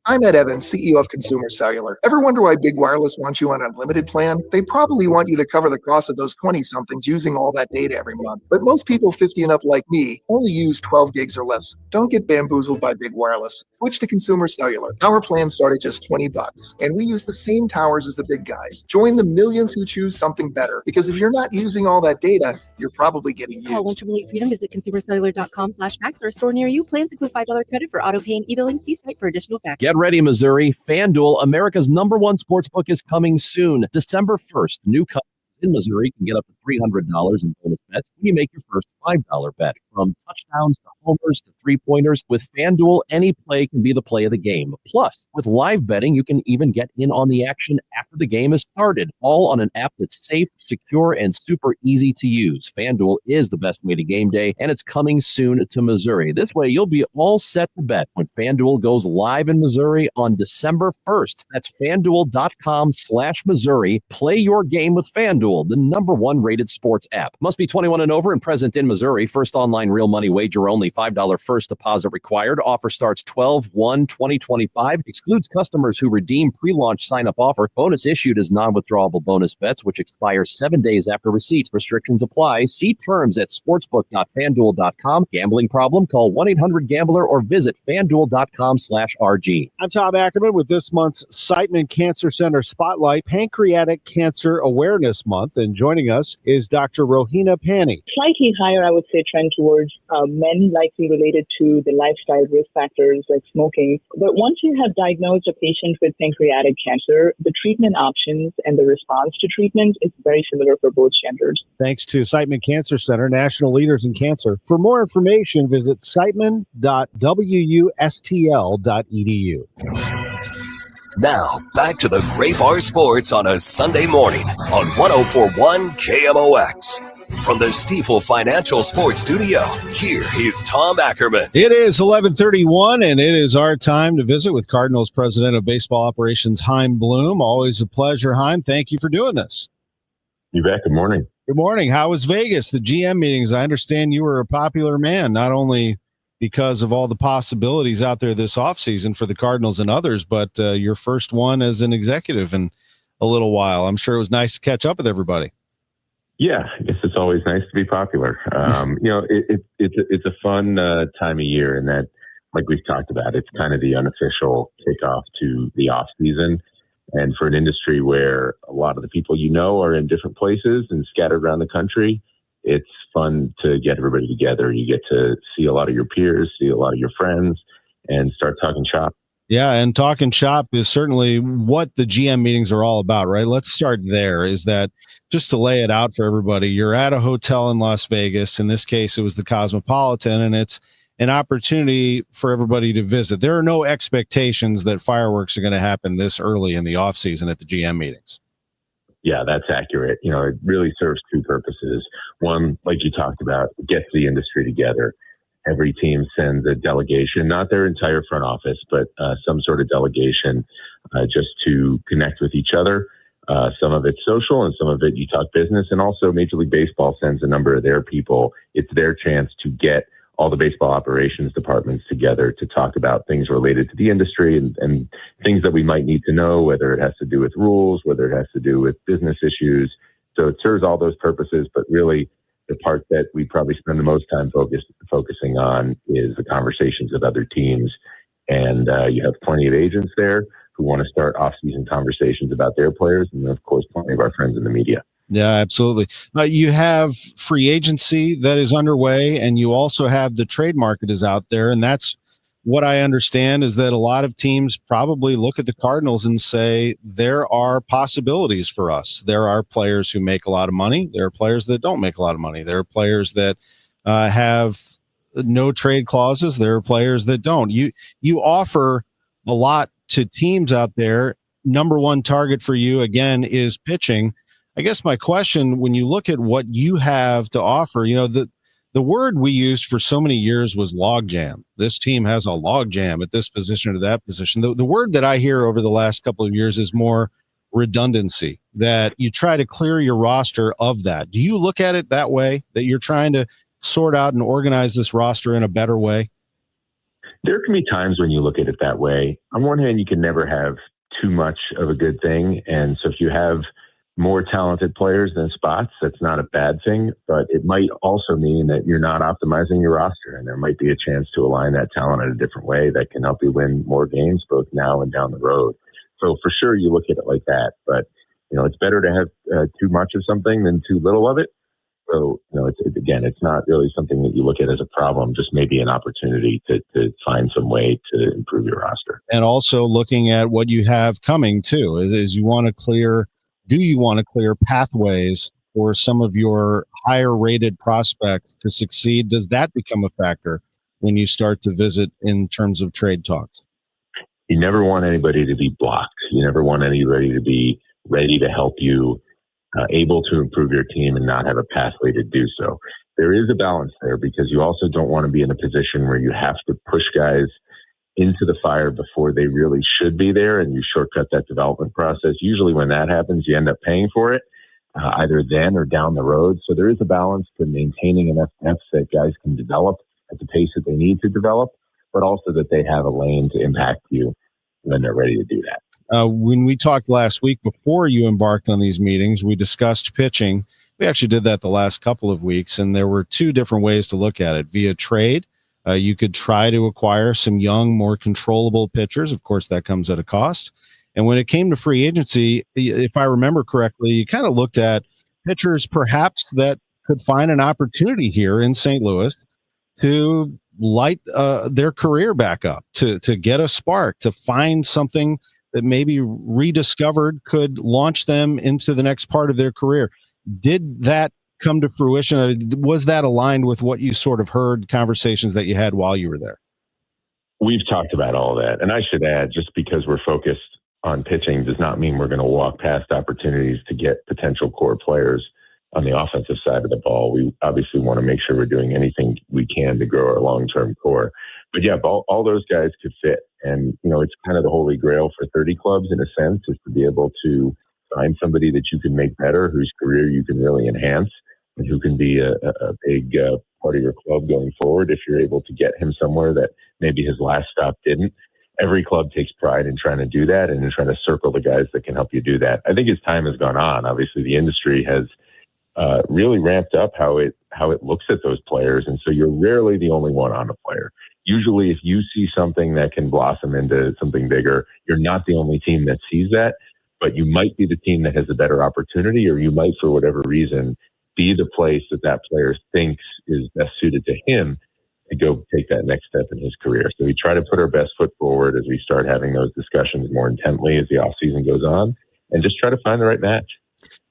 I'm Ed Evans, CEO of Consumer Cellular. Ever wonder why Big Wireless wants you on an unlimited plan? They probably want you to cover the cost of those 20-somethings using all that data every month. But most people 50 and up like me only use 12 gigs or less. Don't get bamboozled by Big Wireless. Switch to Consumer Cellular. Our plans start at just $20, and we use the same towers as the big guys. Join the millions who choose something better, because if you're not using all that data, you're probably getting used. Call 1-888-FREEDOM, visit consumercellular.com/facts or a store near you. Plans include $5 credit for auto pay and e-billing. See site for additional facts. Get ready, Missouri. FanDuel, America's #1 sportsbook, is coming soon. December 1st, new customers in Missouri can get up to $300 in bonus bets when you make your first $5 bet. From touchdowns to homers to three-pointers, with FanDuel, any play can be the play of the game. Plus, with live betting, you can even get in on the action after the game is started, all on an app that's safe, secure, and super easy to use. FanDuel is the best way to game day, and it's coming soon to Missouri. This way, you'll be all set to bet when FanDuel goes live in Missouri on December 1st. That's FanDuel.com/Missouri. Play your game with FanDuel, the #1 rated sports app. Must be 21 and over and present in Missouri. First online real money wager only. $5 first deposit required. Offer starts 12/1/2025. Excludes customers who redeem pre-launch sign-up offer. Bonus issued as non-withdrawable bonus bets, which expire 7 days after receipt. Restrictions apply. See terms at sportsbook.fanduel.com. Gambling problem? Call 1-800-GAMBLER or visit fanduel.com/RG. I'm Tom Ackerman with this month's Siteman Cancer Center Spotlight, Pancreatic Cancer Awareness Month. And joining us is Dr. Rohina Pani. Slightly higher, I would say, trend towards men, likely related to the lifestyle risk factors like smoking. But once you have diagnosed a patient with pancreatic cancer, the treatment options and the response to treatment is very similar for both genders. Thanks to Siteman Cancer Center, national leaders in cancer. For more information, visit siteman.wustl.edu. Now, back to the Great Bar Sports on a Sunday morning on 104.1 KMOX. From the Stifel Financial Sports Studio, here is Tom Ackerman. It is 11:31, and it is our time to visit with Cardinals President of Baseball Operations, Chaim Bloom. Always a pleasure, Chaim. Thank you for doing this. You bet. Good morning. Good morning. How was Vegas, the GM meetings? I understand you were a popular man, not only because of all the possibilities out there this offseason for the Cardinals and others, but your first one as an executive in a little while. I'm sure it was nice to catch up with everybody. Yeah, I guess it's always nice to be popular. It's a fun time of year, and that, like we've talked about, it's kind of the unofficial kickoff to the off season. And for an industry where a lot of the people are in different places and scattered around the country, it's fun to get everybody together. You get to see a lot of your peers, see a lot of your friends, and start talking shop. Yeah, and talking shop is certainly what the GM meetings are all about, right? Let's start there. Is that, just to lay it out for everybody, you're at a hotel in Las Vegas. In this case, it was the Cosmopolitan, and it's an opportunity for everybody to visit. There are no expectations that fireworks are going to happen this early in the offseason at the GM meetings. Yeah, that's accurate. It really serves two purposes. One, like you talked about, gets the industry together. Every team sends a delegation, not their entire front office, but some sort of delegation just to connect with each other. Some of it's social and some of it you talk business. And also Major League Baseball sends a number of their people. It's their chance to get all the baseball operations departments together to talk about things related to the industry and things that we might need to know, whether it has to do with rules, whether it has to do with business issues. So it serves all those purposes, but really the part that we probably spend the most time focusing on is the conversations with other teams. And you have plenty of agents there who want to start off-season conversations about their players, and of course, plenty of our friends in the media. Yeah, absolutely. You have free agency that is underway, and you also have the trade market is out there. And that's what I understand, is that a lot of teams probably look at the Cardinals and say, there are possibilities for us. There are players who make a lot of money. There are players that don't make a lot of money. There are players that have no trade clauses. There are players that don't. You offer a lot to teams out there. Number one target for you, again, is pitching. I guess my question, when you look at what you have to offer, the word we used for so many years was logjam. This team has a logjam at this position or that position. The word that I hear over the last couple of years is more redundancy, that you try to clear your roster of that. Do you look at it that way, that you're trying to sort out and organize this roster in a better way? There can be times when you look at it that way. On one hand, you can never have too much of a good thing. And so if you have more talented players than spots, that's not a bad thing, but it might also mean that you're not optimizing your roster, and there might be a chance to align that talent in a different way that can help you win more games both now and down the road. So for sure, you look at it like that, but it's better to have too much of something than too little of it. So, it's not really something that you look at as a problem, just maybe an opportunity to find some way to improve your roster. And also looking at what you have coming too, is you want to clear pathways for some of your higher rated prospects to succeed? Does that become a factor when you start to visit in terms of trade talks? You never want anybody to be blocked. You never want anybody to be ready to help you, able to improve your team and not have a pathway to do so. There is a balance there because you also don't want to be in a position where you have to push guys into the fire before they really should be there, and you shortcut that development process. Usually when that happens, you end up paying for it, either then or down the road. So there is a balance to maintaining enough depth that guys can develop at the pace that they need to develop, but also that they have a lane to impact you when they're ready to do that. When we talked last week before you embarked on these meetings, we discussed pitching. We actually did that the last couple of weeks, and there were two different ways to look at it. Via trade, you could try to acquire some young, more controllable pitchers. Of course, that comes at a cost. And when it came to free agency, if I remember correctly, you kind of looked at pitchers perhaps that could find an opportunity here in St. Louis to light their career back up, to get a spark, to find something that maybe rediscovered could launch them into the next part of their career. Did that come to fruition? Was that aligned with what you sort of heard, conversations that you had while you were there? We've talked about all that. And I should add, just because we're focused on pitching does not mean we're going to walk past opportunities to get potential core players on the offensive side of the ball. We obviously want to make sure we're doing anything we can to grow our long-term core. But yeah, all those guys could fit. And, it's kind of the holy grail for 30 clubs in a sense, is to be able to find somebody that you can make better, whose career you can really enhance, and who can be a big part of your club going forward if you're able to get him somewhere that maybe his last stop didn't. Every club takes pride in trying to do that and in trying to circle the guys that can help you do that. I think as time has gone on, obviously the industry has really ramped up how it looks at those players. And so you're rarely the only one on a player. Usually if you see something that can blossom into something bigger, you're not the only team that sees that, but you might be the team that has a better opportunity, or you might, for whatever reason, be the place that player thinks is best suited to him to go take that next step in his career. So we try to put our best foot forward as we start having those discussions more intently as the off season goes on, and just try to find the right match.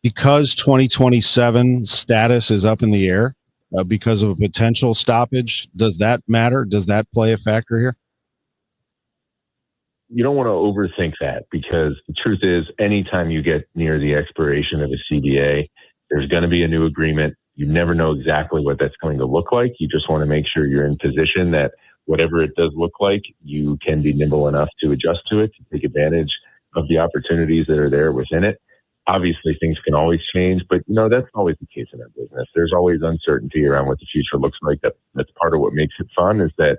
Because 2027 status is up in the air because of a potential stoppage, does that matter? Does that play a factor here? You don't want to overthink that, because the truth is, anytime you get near the expiration of a CBA, there's going to be a new agreement. You never know exactly what that's going to look like. You just want to make sure you're in position that whatever it does look like, you can be nimble enough to adjust to it, to take advantage of the opportunities that are there within it. Obviously, things can always change, but that's always the case in our business. There's always uncertainty around what the future looks like. That's part of what makes it fun, is that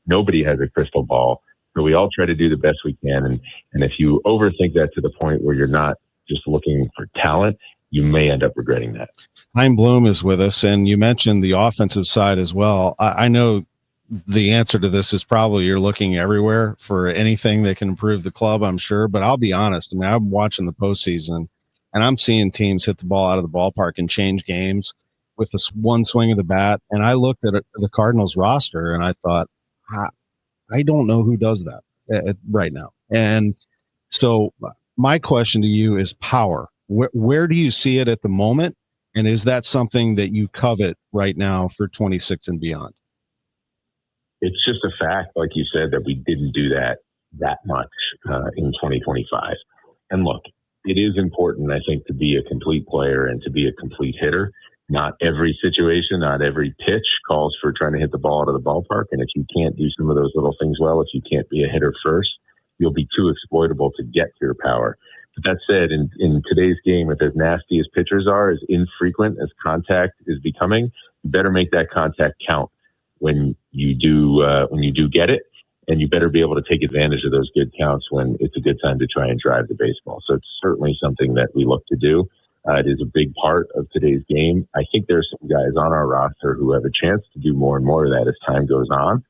nobody has a crystal ball. So we all try to do the best we can. And if you overthink that to the point where you're not just looking for talent, you may end up regretting that. Chaim Bloom is with us, and you mentioned the offensive side as well. I know the answer to this is probably you're looking everywhere for anything that can improve the club, I'm sure. But I'll be honest. I mean, I'm watching the postseason, and I'm seeing teams hit the ball out of the ballpark and change games with this one swing of the bat. And I looked at the Cardinals roster, and I thought, I don't know who does that right now. And so my question to you is power. Where do you see it at the moment? And is that something that you covet right now for 26 and beyond? It's just a fact, like you said, that we didn't do that much in 2025. And look, it is important, I think, to be a complete player and to be a complete hitter. Not every situation, not every pitch calls for trying to hit the ball out of the ballpark. And if you can't do some of those little things well, if you can't be a hitter first, you'll be too exploitable to get to your power. But that said, in today's game, with as nasty as pitchers are, as infrequent as contact is becoming, you better make that contact count when you do get it. And you better be able to take advantage of those good counts when it's a good time to try and drive the baseball. So it's certainly something that we look to do. It is a big part of today's game. I think there's some guys on our roster who have a chance to do more and more of that as time goes on.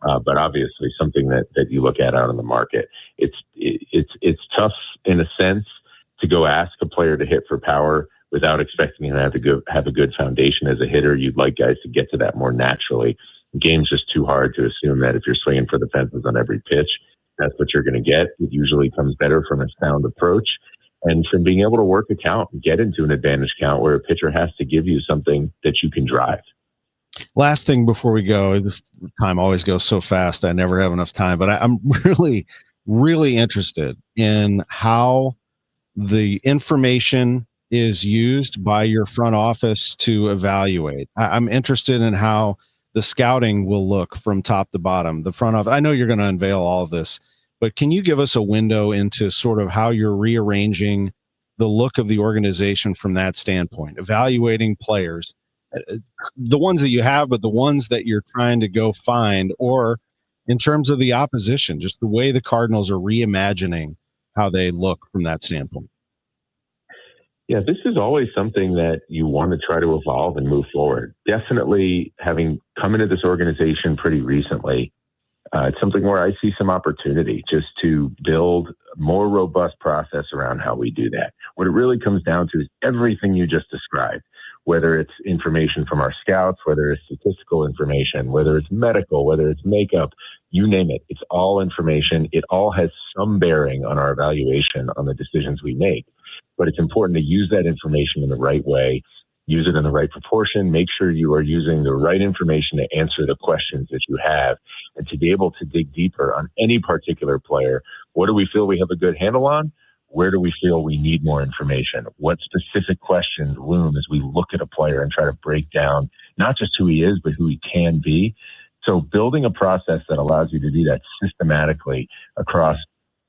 But obviously something that you look at out in the market. It's tough in a sense to go ask a player to hit for power without expecting him to have a good foundation as a hitter. You'd like guys to get to that more naturally. The game's just too hard to assume that if you're swinging for the fences on every pitch, that's what you're going to get. It usually comes better from a sound approach and from being able to work a count and get into an advantage count where a pitcher has to give you something that you can drive. Last thing before we go, this time always goes so fast. I never have enough time, but I'm really, really interested in how the information is used by your front office to evaluate. I'm interested in how the scouting will look from top to bottom. The front office, I know you're going to unveil all of this, but can you give us a window into sort of how you're rearranging the look of the organization from that standpoint, evaluating players, the ones that you have, but the ones that you're trying to go find, or in terms of the opposition, just the way the Cardinals are reimagining how they look from that standpoint? Yeah, this is always something that you want to try to evolve and move forward. Definitely having come into this organization pretty recently, it's something where I see some opportunity just to build a more robust process around how we do that. What it really comes down to is everything you just described, whether it's information from our scouts, whether it's statistical information, whether it's medical, whether it's makeup, you name it. It's all information. It all has some bearing on our evaluation on the decisions we make. But it's important to use that information in the right way, use it in the right proportion, make sure you are using the right information to answer the questions that you have, and to be able to dig deeper on any particular player. What do we feel we have a good handle on? Where do we feel we need more information? What specific questions loom as we look at a player and try to break down not just who he is, but who he can be? So building a process that allows you to do that systematically across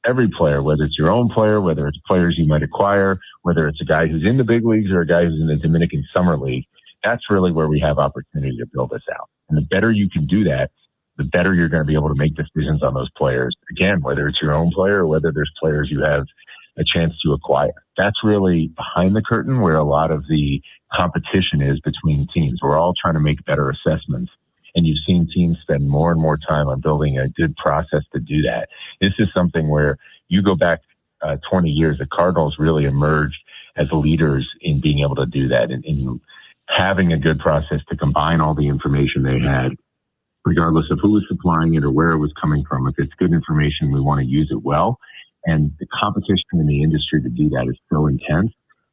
every player, whether it's your own player, whether it's players you might acquire, whether it's a guy who's in the big leagues or a guy who's in the Dominican Summer League, that's really where we have opportunity to build this out. And the better you can do that, the better you're going to be able to make decisions on those players. Again, whether it's your own player or whether there's players you have a chance to acquire. That's really behind the curtain where a lot of the competition is between teams. We're all trying to make better assessments. And you've seen teams spend more and more time on building a good process to do that. This is something where you go back 20 years, the Cardinals really emerged as leaders in being able to do that and having a good process to combine all the information they had, regardless of who was supplying it or where it was coming from. If it's good information, we want to use it well. And the competition in the industry to do that is so intense.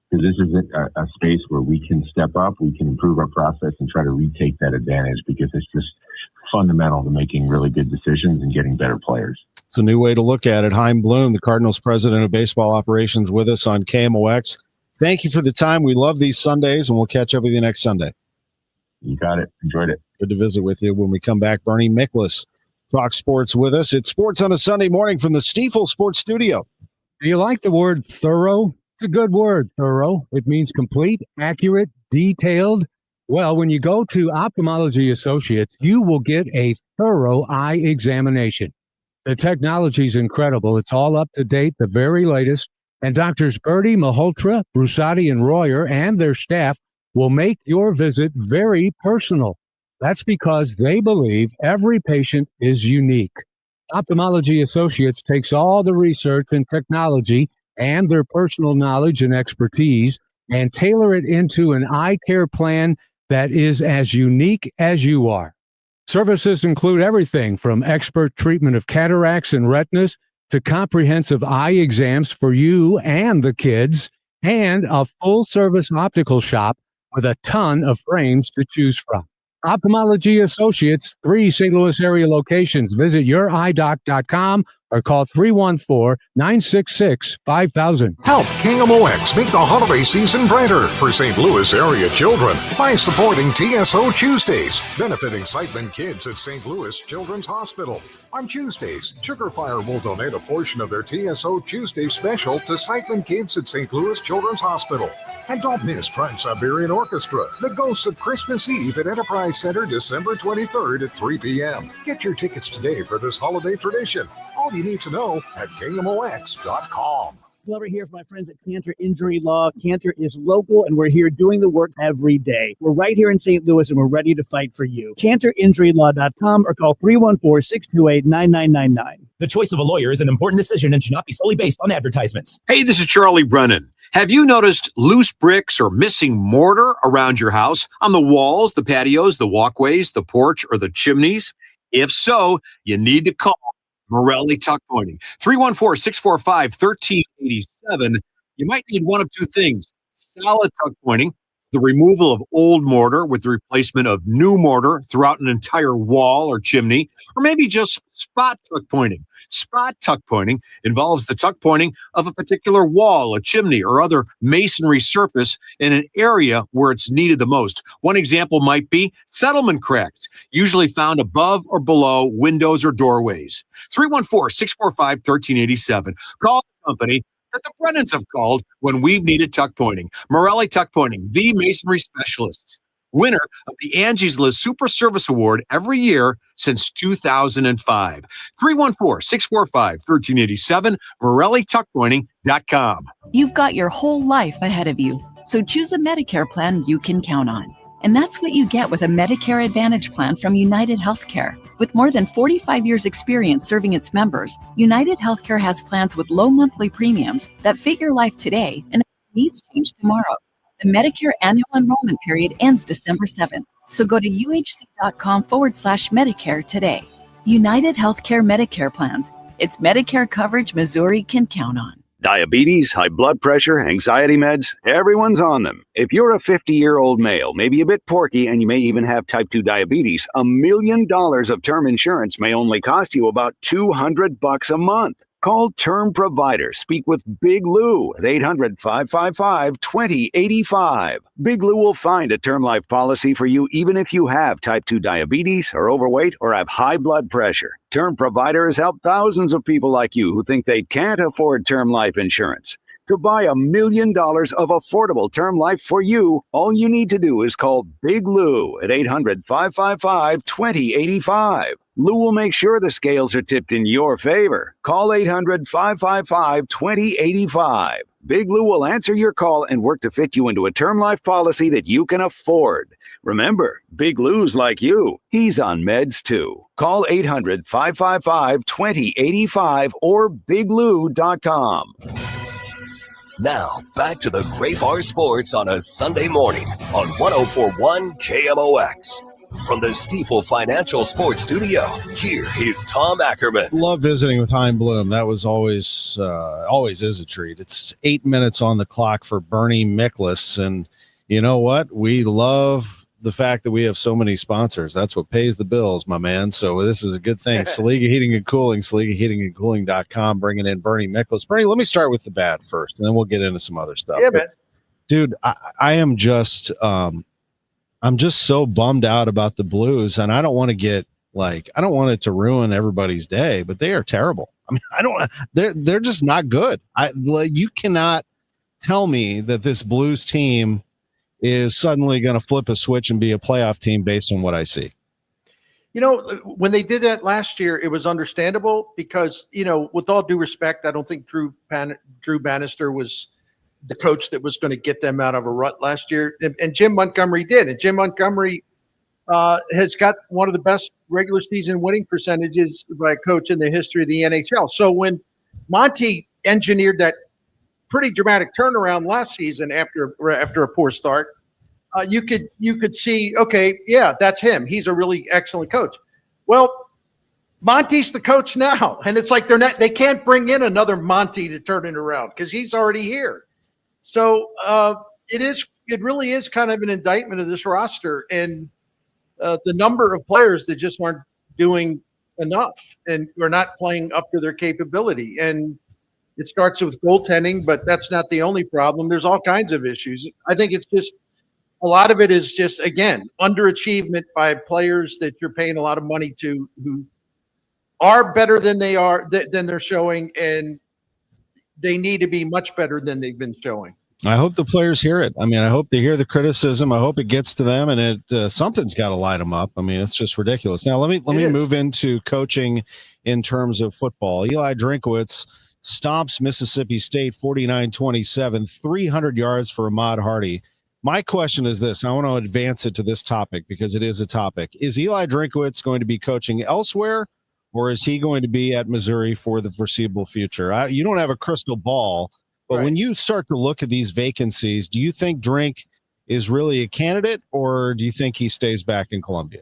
Because this is a space where we can step up, we can improve our process and try to retake that advantage, because it's just fundamental to making really good decisions and getting better players. It's a new way to look at it. Chaim Bloom, the Cardinals president of baseball operations, with us on KMOX. Thank you for the time. We love these Sundays, and we'll catch up with you next Sunday. You got it. Enjoyed it. Good to visit with you. When we come back, Bernie Miklasz talks sports with us. It's Sports on a Sunday Morning from the Stifel Sports Studio. Do you like the word thorough? It's a good word, thorough. It means complete, accurate, detailed. Well, when you go to Ophthalmology Associates, you will get a thorough eye examination. The technology is incredible. It's all up to date, the very latest. And Doctors Birdie, Malhotra, Brusati, and Royer and their staff will make your visit very personal. That's because they believe every patient is unique. Ophthalmology Associates takes all the research and technology and their personal knowledge and expertise and tailor it into an eye care plan that is as unique as you are. Services include everything from expert treatment of cataracts and retinas to comprehensive eye exams for you and the kids, and a full-service optical shop with a ton of frames to choose from. Ophthalmology Associates, 3 St. Louis area locations. Visit youridoc.com or call 314-966-5000. Help KMOX make the holiday season brighter for St. Louis area children by supporting TSO Tuesdays, benefiting Sightman kids at St. Louis Children's Hospital. On Tuesdays, Sugar Fire will donate a portion of their TSO Tuesday special to Sightman kids at St. Louis Children's Hospital. And don't miss Trans-Siberian Orchestra, The Ghosts of Christmas Eve at Enterprise Center, December 23rd at 3 p.m. Get your tickets today for this holiday tradition. All you need to know at KMOX.com. Over here for my friends at Cantor Injury Law. Cantor is local, and we're here doing the work every day. We're right here in St. Louis, and we're ready to fight for you. CantorInjuryLaw.com or call 314-628-9999. The choice of a lawyer is an important decision and should not be solely based on advertisements. Hey, this is Charlie Brennan. Have you noticed loose bricks or missing mortar around your house, on the walls, the patios, the walkways, the porch, or the chimneys? If so, you need to call Morelli Tuck Pointing. 314-645-1387. You might need one of two things: solid tuck pointing, the removal of old mortar with the replacement of new mortar throughout an entire wall or chimney, or maybe just spot tuck pointing. Spot tuck pointing involves the tuck pointing of a particular wall, a chimney, or other masonry surface in an area where it's needed the most. One example might be settlement cracks, usually found above or below windows or doorways. 314-645-1387. Call the company that the Brennans have called when we've needed tuck pointing. Morelli Tuck Pointing, the masonry specialists. Winner of the Angie's List Super Service Award every year since 2005. 314-645-1387, MorelliTuckPointing.com. You've got your whole life ahead of you, so choose a Medicare plan you can count on. And that's what you get with a Medicare Advantage plan from United Healthcare. With more than 45 years experience serving its members, United Healthcare has plans with low monthly premiums that fit your life today and needs change tomorrow. The Medicare annual enrollment period ends December 7th, so go to uhc.com/Medicare today. United Healthcare Medicare plans. It's Medicare coverage Missouri can count on. Diabetes, high blood pressure, anxiety meds, everyone's on them. If you're a 50-year-old male, maybe a bit porky, and you may even have type 2 diabetes, $1 million of term insurance may only cost you about $200 a month. Call Term Provider. Speak with Big Lou at 800-555-2085. Big Lou will find a term life policy for you even if you have type 2 diabetes, are overweight, or have high blood pressure. Term Provider has helped thousands of people like you who think they can't afford term life insurance. To buy $1 million of affordable term life for you, all you need to do is call Big Lou at 800-555-2085. Lou will make sure the scales are tipped in your favor. Call 800-555-2085. Big Lou will answer your call and work to fit you into a term life policy that you can afford. Remember, Big Lou's like you. He's on meds too. Call 800-555-2085 or biglou.com. Now, back to the Great Bar Sports on a Sunday morning on 104.1 KMOX. From the Stifel Financial Sports Studio, here is Tom Ackerman. Love visiting with Chaim Bloom. That was always is a treat. It's 8 minutes on the clock for Bernie Miklasz. And you know what? We love the fact that we have so many sponsors. That's what pays the bills, my man. So this is a good thing. Saliga Heating and Cooling, SaligaHeatingandCooling.com, bringing in Bernie Miklasz. Bernie, let me start with the bad first, and then we'll get into some other stuff. Yeah, man. Dude, I am just I'm just so bummed out about the Blues, and I don't want to I don't want it to ruin everybody's day, but they are terrible. I mean, they're just not good. You cannot tell me that this Blues team is suddenly going to flip a switch and be a playoff team based on what I see. You know, when they did that last year, it was understandable because, you know, with all due respect, I don't think Drew Bannister was the coach that was going to get them out of a rut last year. And Jim Montgomery did. And Jim Montgomery has got one of the best regular season winning percentages by a coach in the history of the NHL. So when Monty engineered that pretty dramatic turnaround last season after a poor start, you could see, okay, yeah, that's him. He's a really excellent coach. Well, Monty's the coach now, and it's like they can't bring in another Monty to turn it around because he's already here. So it really is kind of an indictment of this roster and the number of players that just aren't doing enough and are not playing up to their capability. And it starts with goaltending, but that's not the only problem. There's all kinds of issues. I think it's just a lot of it is just, again, underachievement by players that you're paying a lot of money to who are better than they're showing, and they need to be much better than they've been showing. I hope the players hear it. I mean, I hope they hear the criticism. I hope it gets to them, and something's got to light them up. I mean, it's just ridiculous. Now, let me move into coaching in terms of football. Eli Drinkwitz stomps Mississippi State 49-27, 300 yards for Ahmad Hardy. My question is this. I want to advance it to this topic because it is a topic. Is Eli Drinkwitz going to be coaching elsewhere, or is he going to be at Missouri for the foreseeable future? You don't have a crystal ball, but when you start to look at these vacancies, do you think Drink is really a candidate, or do you think he stays back in Columbia?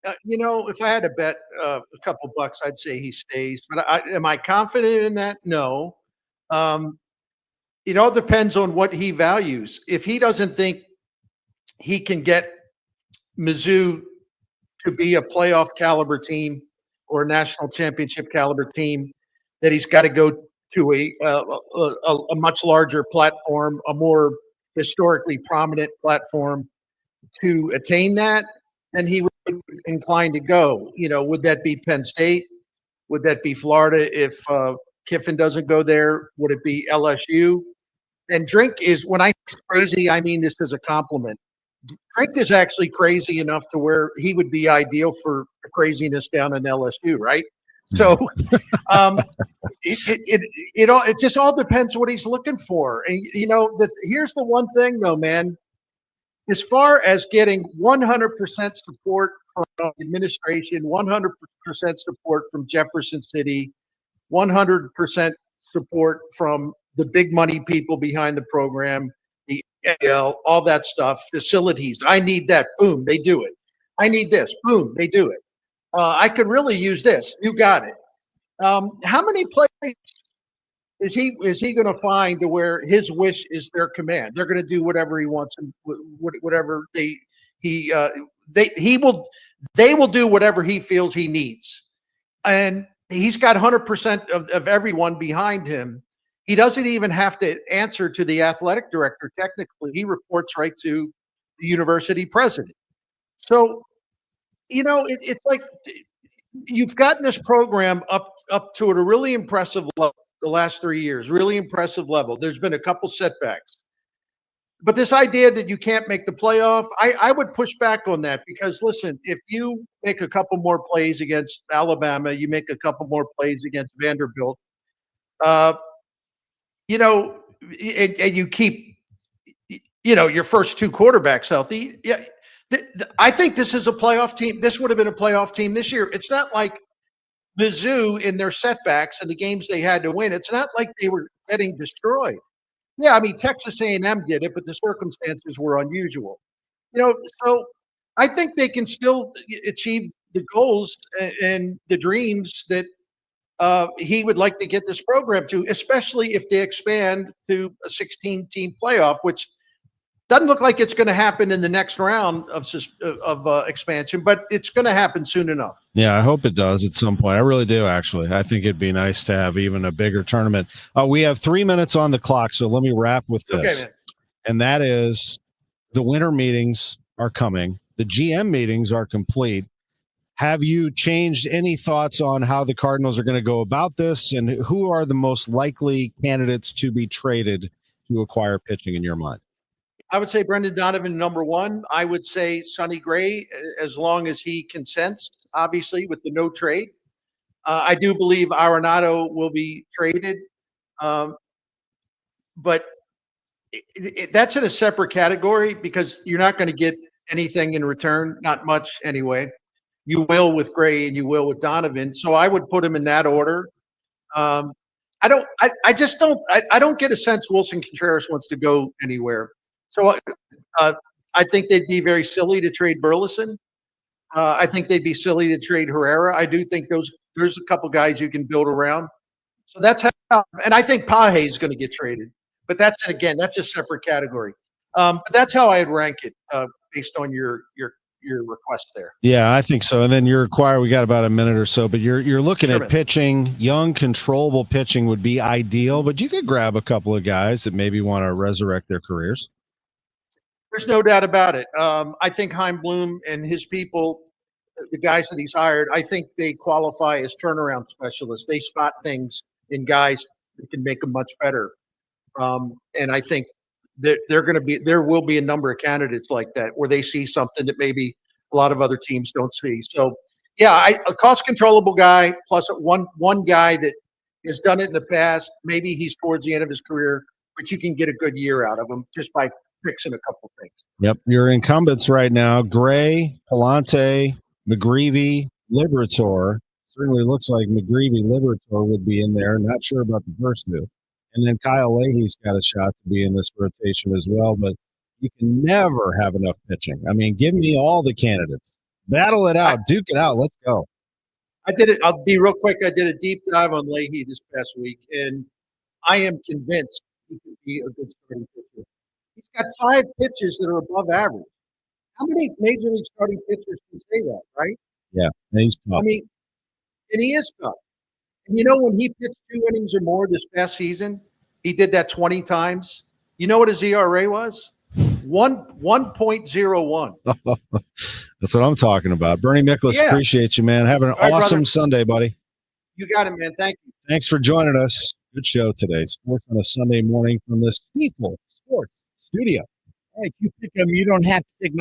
If I had to bet a couple bucks, I'd say he stays. But am I confident in that? No. It all depends on what he values. If he doesn't think he can get Mizzou to be a playoff caliber team or a national championship caliber team, that he's got to go to a much larger platform, a more historically prominent platform to attain that, then he would be inclined to go. Would that be Penn State? Would that be Florida if Kiffin doesn't go there? Would it be LSU? And Drink is, when I say crazy, I mean this as a compliment. Drink is actually crazy enough to where he would be ideal for craziness down in LSU, right? So it just all depends what he's looking for. And here's the one thing though, man. As far as getting 100% support from administration, 100% support from Jefferson City, 100% support from the big money people behind the program, the AL, all that stuff, facilities. I need that. Boom, they do it. I need this. Boom, they do it. I could really use this. You got it. How many players is he going to find to where his wish is their command? They're going to do whatever he wants and whatever they will do whatever he feels he needs. And he's got 100% of everyone behind him. He doesn't even have to answer to the athletic director. Technically, he reports right to the university president. So, it's like you've gotten this program up to a really impressive level the last 3 years, really impressive level. There's been a couple setbacks. But this idea that you can't make the playoff, I would push back on that because, listen, if you make a couple more plays against Alabama, you make a couple more plays against Vanderbilt, and you keep, your first two quarterbacks healthy. Yeah, I think this is a playoff team. This would have been a playoff team this year. It's not like Mizzou in their setbacks and the games they had to win. It's not like they were getting destroyed. Yeah, I mean, Texas A&M did it, but the circumstances were unusual. So I think they can still achieve the goals and the dreams that he would like to get this program to, especially if they expand to a 16-team playoff, which doesn't look like it's going to happen in the next round of expansion, but it's going to happen soon enough. Yeah, I hope it does at some point. I really do, actually. I think it'd be nice to have even a bigger tournament. We have 3 minutes on the clock, so let me wrap with this. Okay, and that is the winter meetings are coming. The GM meetings are complete. Have you changed any thoughts on how the Cardinals are going to go about this, and who are the most likely candidates to be traded to acquire pitching in your mind? I would say Brendan Donovan, number one. I would say Sonny Gray, as long as he consents, obviously, with the no trade. I do believe Arenado will be traded. But that's in a separate category because you're not going to get anything in return, not much anyway. You will with Gray and you will with Donovan. So I would put him in that order. I don't get a sense Wilson Contreras wants to go anywhere. So I think they'd be very silly to trade Burleson. I think they'd be silly to trade Herrera. I do think there's a couple guys you can build around. So that's how, and I think Pahey is going to get traded. But that's a separate category. But that's how I'd rank it based on your request there. Yeah, I think so. And then you're required. We got about a minute or so, but you're looking Sure, at man. pitching. Young, controllable pitching would be ideal, but you could grab a couple of guys that maybe want to resurrect their careers. There's no doubt about it. I think Chaim Bloom and his people, the guys that he's hired, I think they qualify as turnaround specialists. They spot things in guys that can make them much better. And I think that there will be a number of candidates like that where they see something that maybe a lot of other teams don't see. So, yeah, a cost controllable guy plus one guy that has done it in the past. Maybe he's towards the end of his career, but you can get a good year out of him just by fixing a couple things. Yep. Your incumbents right now, Gray, Palante, McGreevy, Liberator. Certainly looks like McGreevy, Liberator would be in there. Not sure about the first two. And then Kyle Leahy's got a shot to be in this rotation as well, but you can never have enough pitching. I mean, give me all the candidates. Battle it out. Duke it out. Let's go. I did it. I'll be real quick. I did a deep dive on Leahy this past week, and I am convinced he can be a good starting pitcher. He's got 5 pitches that are above average. How many major league starting pitchers can say that, right? Yeah, he's tough. I mean, and he is tough. And you know, when he pitched 2 innings or more this past season, he did that 20 times. You know what his ERA was? 1.01. That's what I'm talking about. Bernie Miklasz, Yeah. Appreciate you, man. Have an right, awesome brother. Sunday, buddy. You got it, man. Thank you. Thanks for joining us. Good show today. Sports on a Sunday morning from the Stifel Sports Studio. All right, you pick them. You don't have to take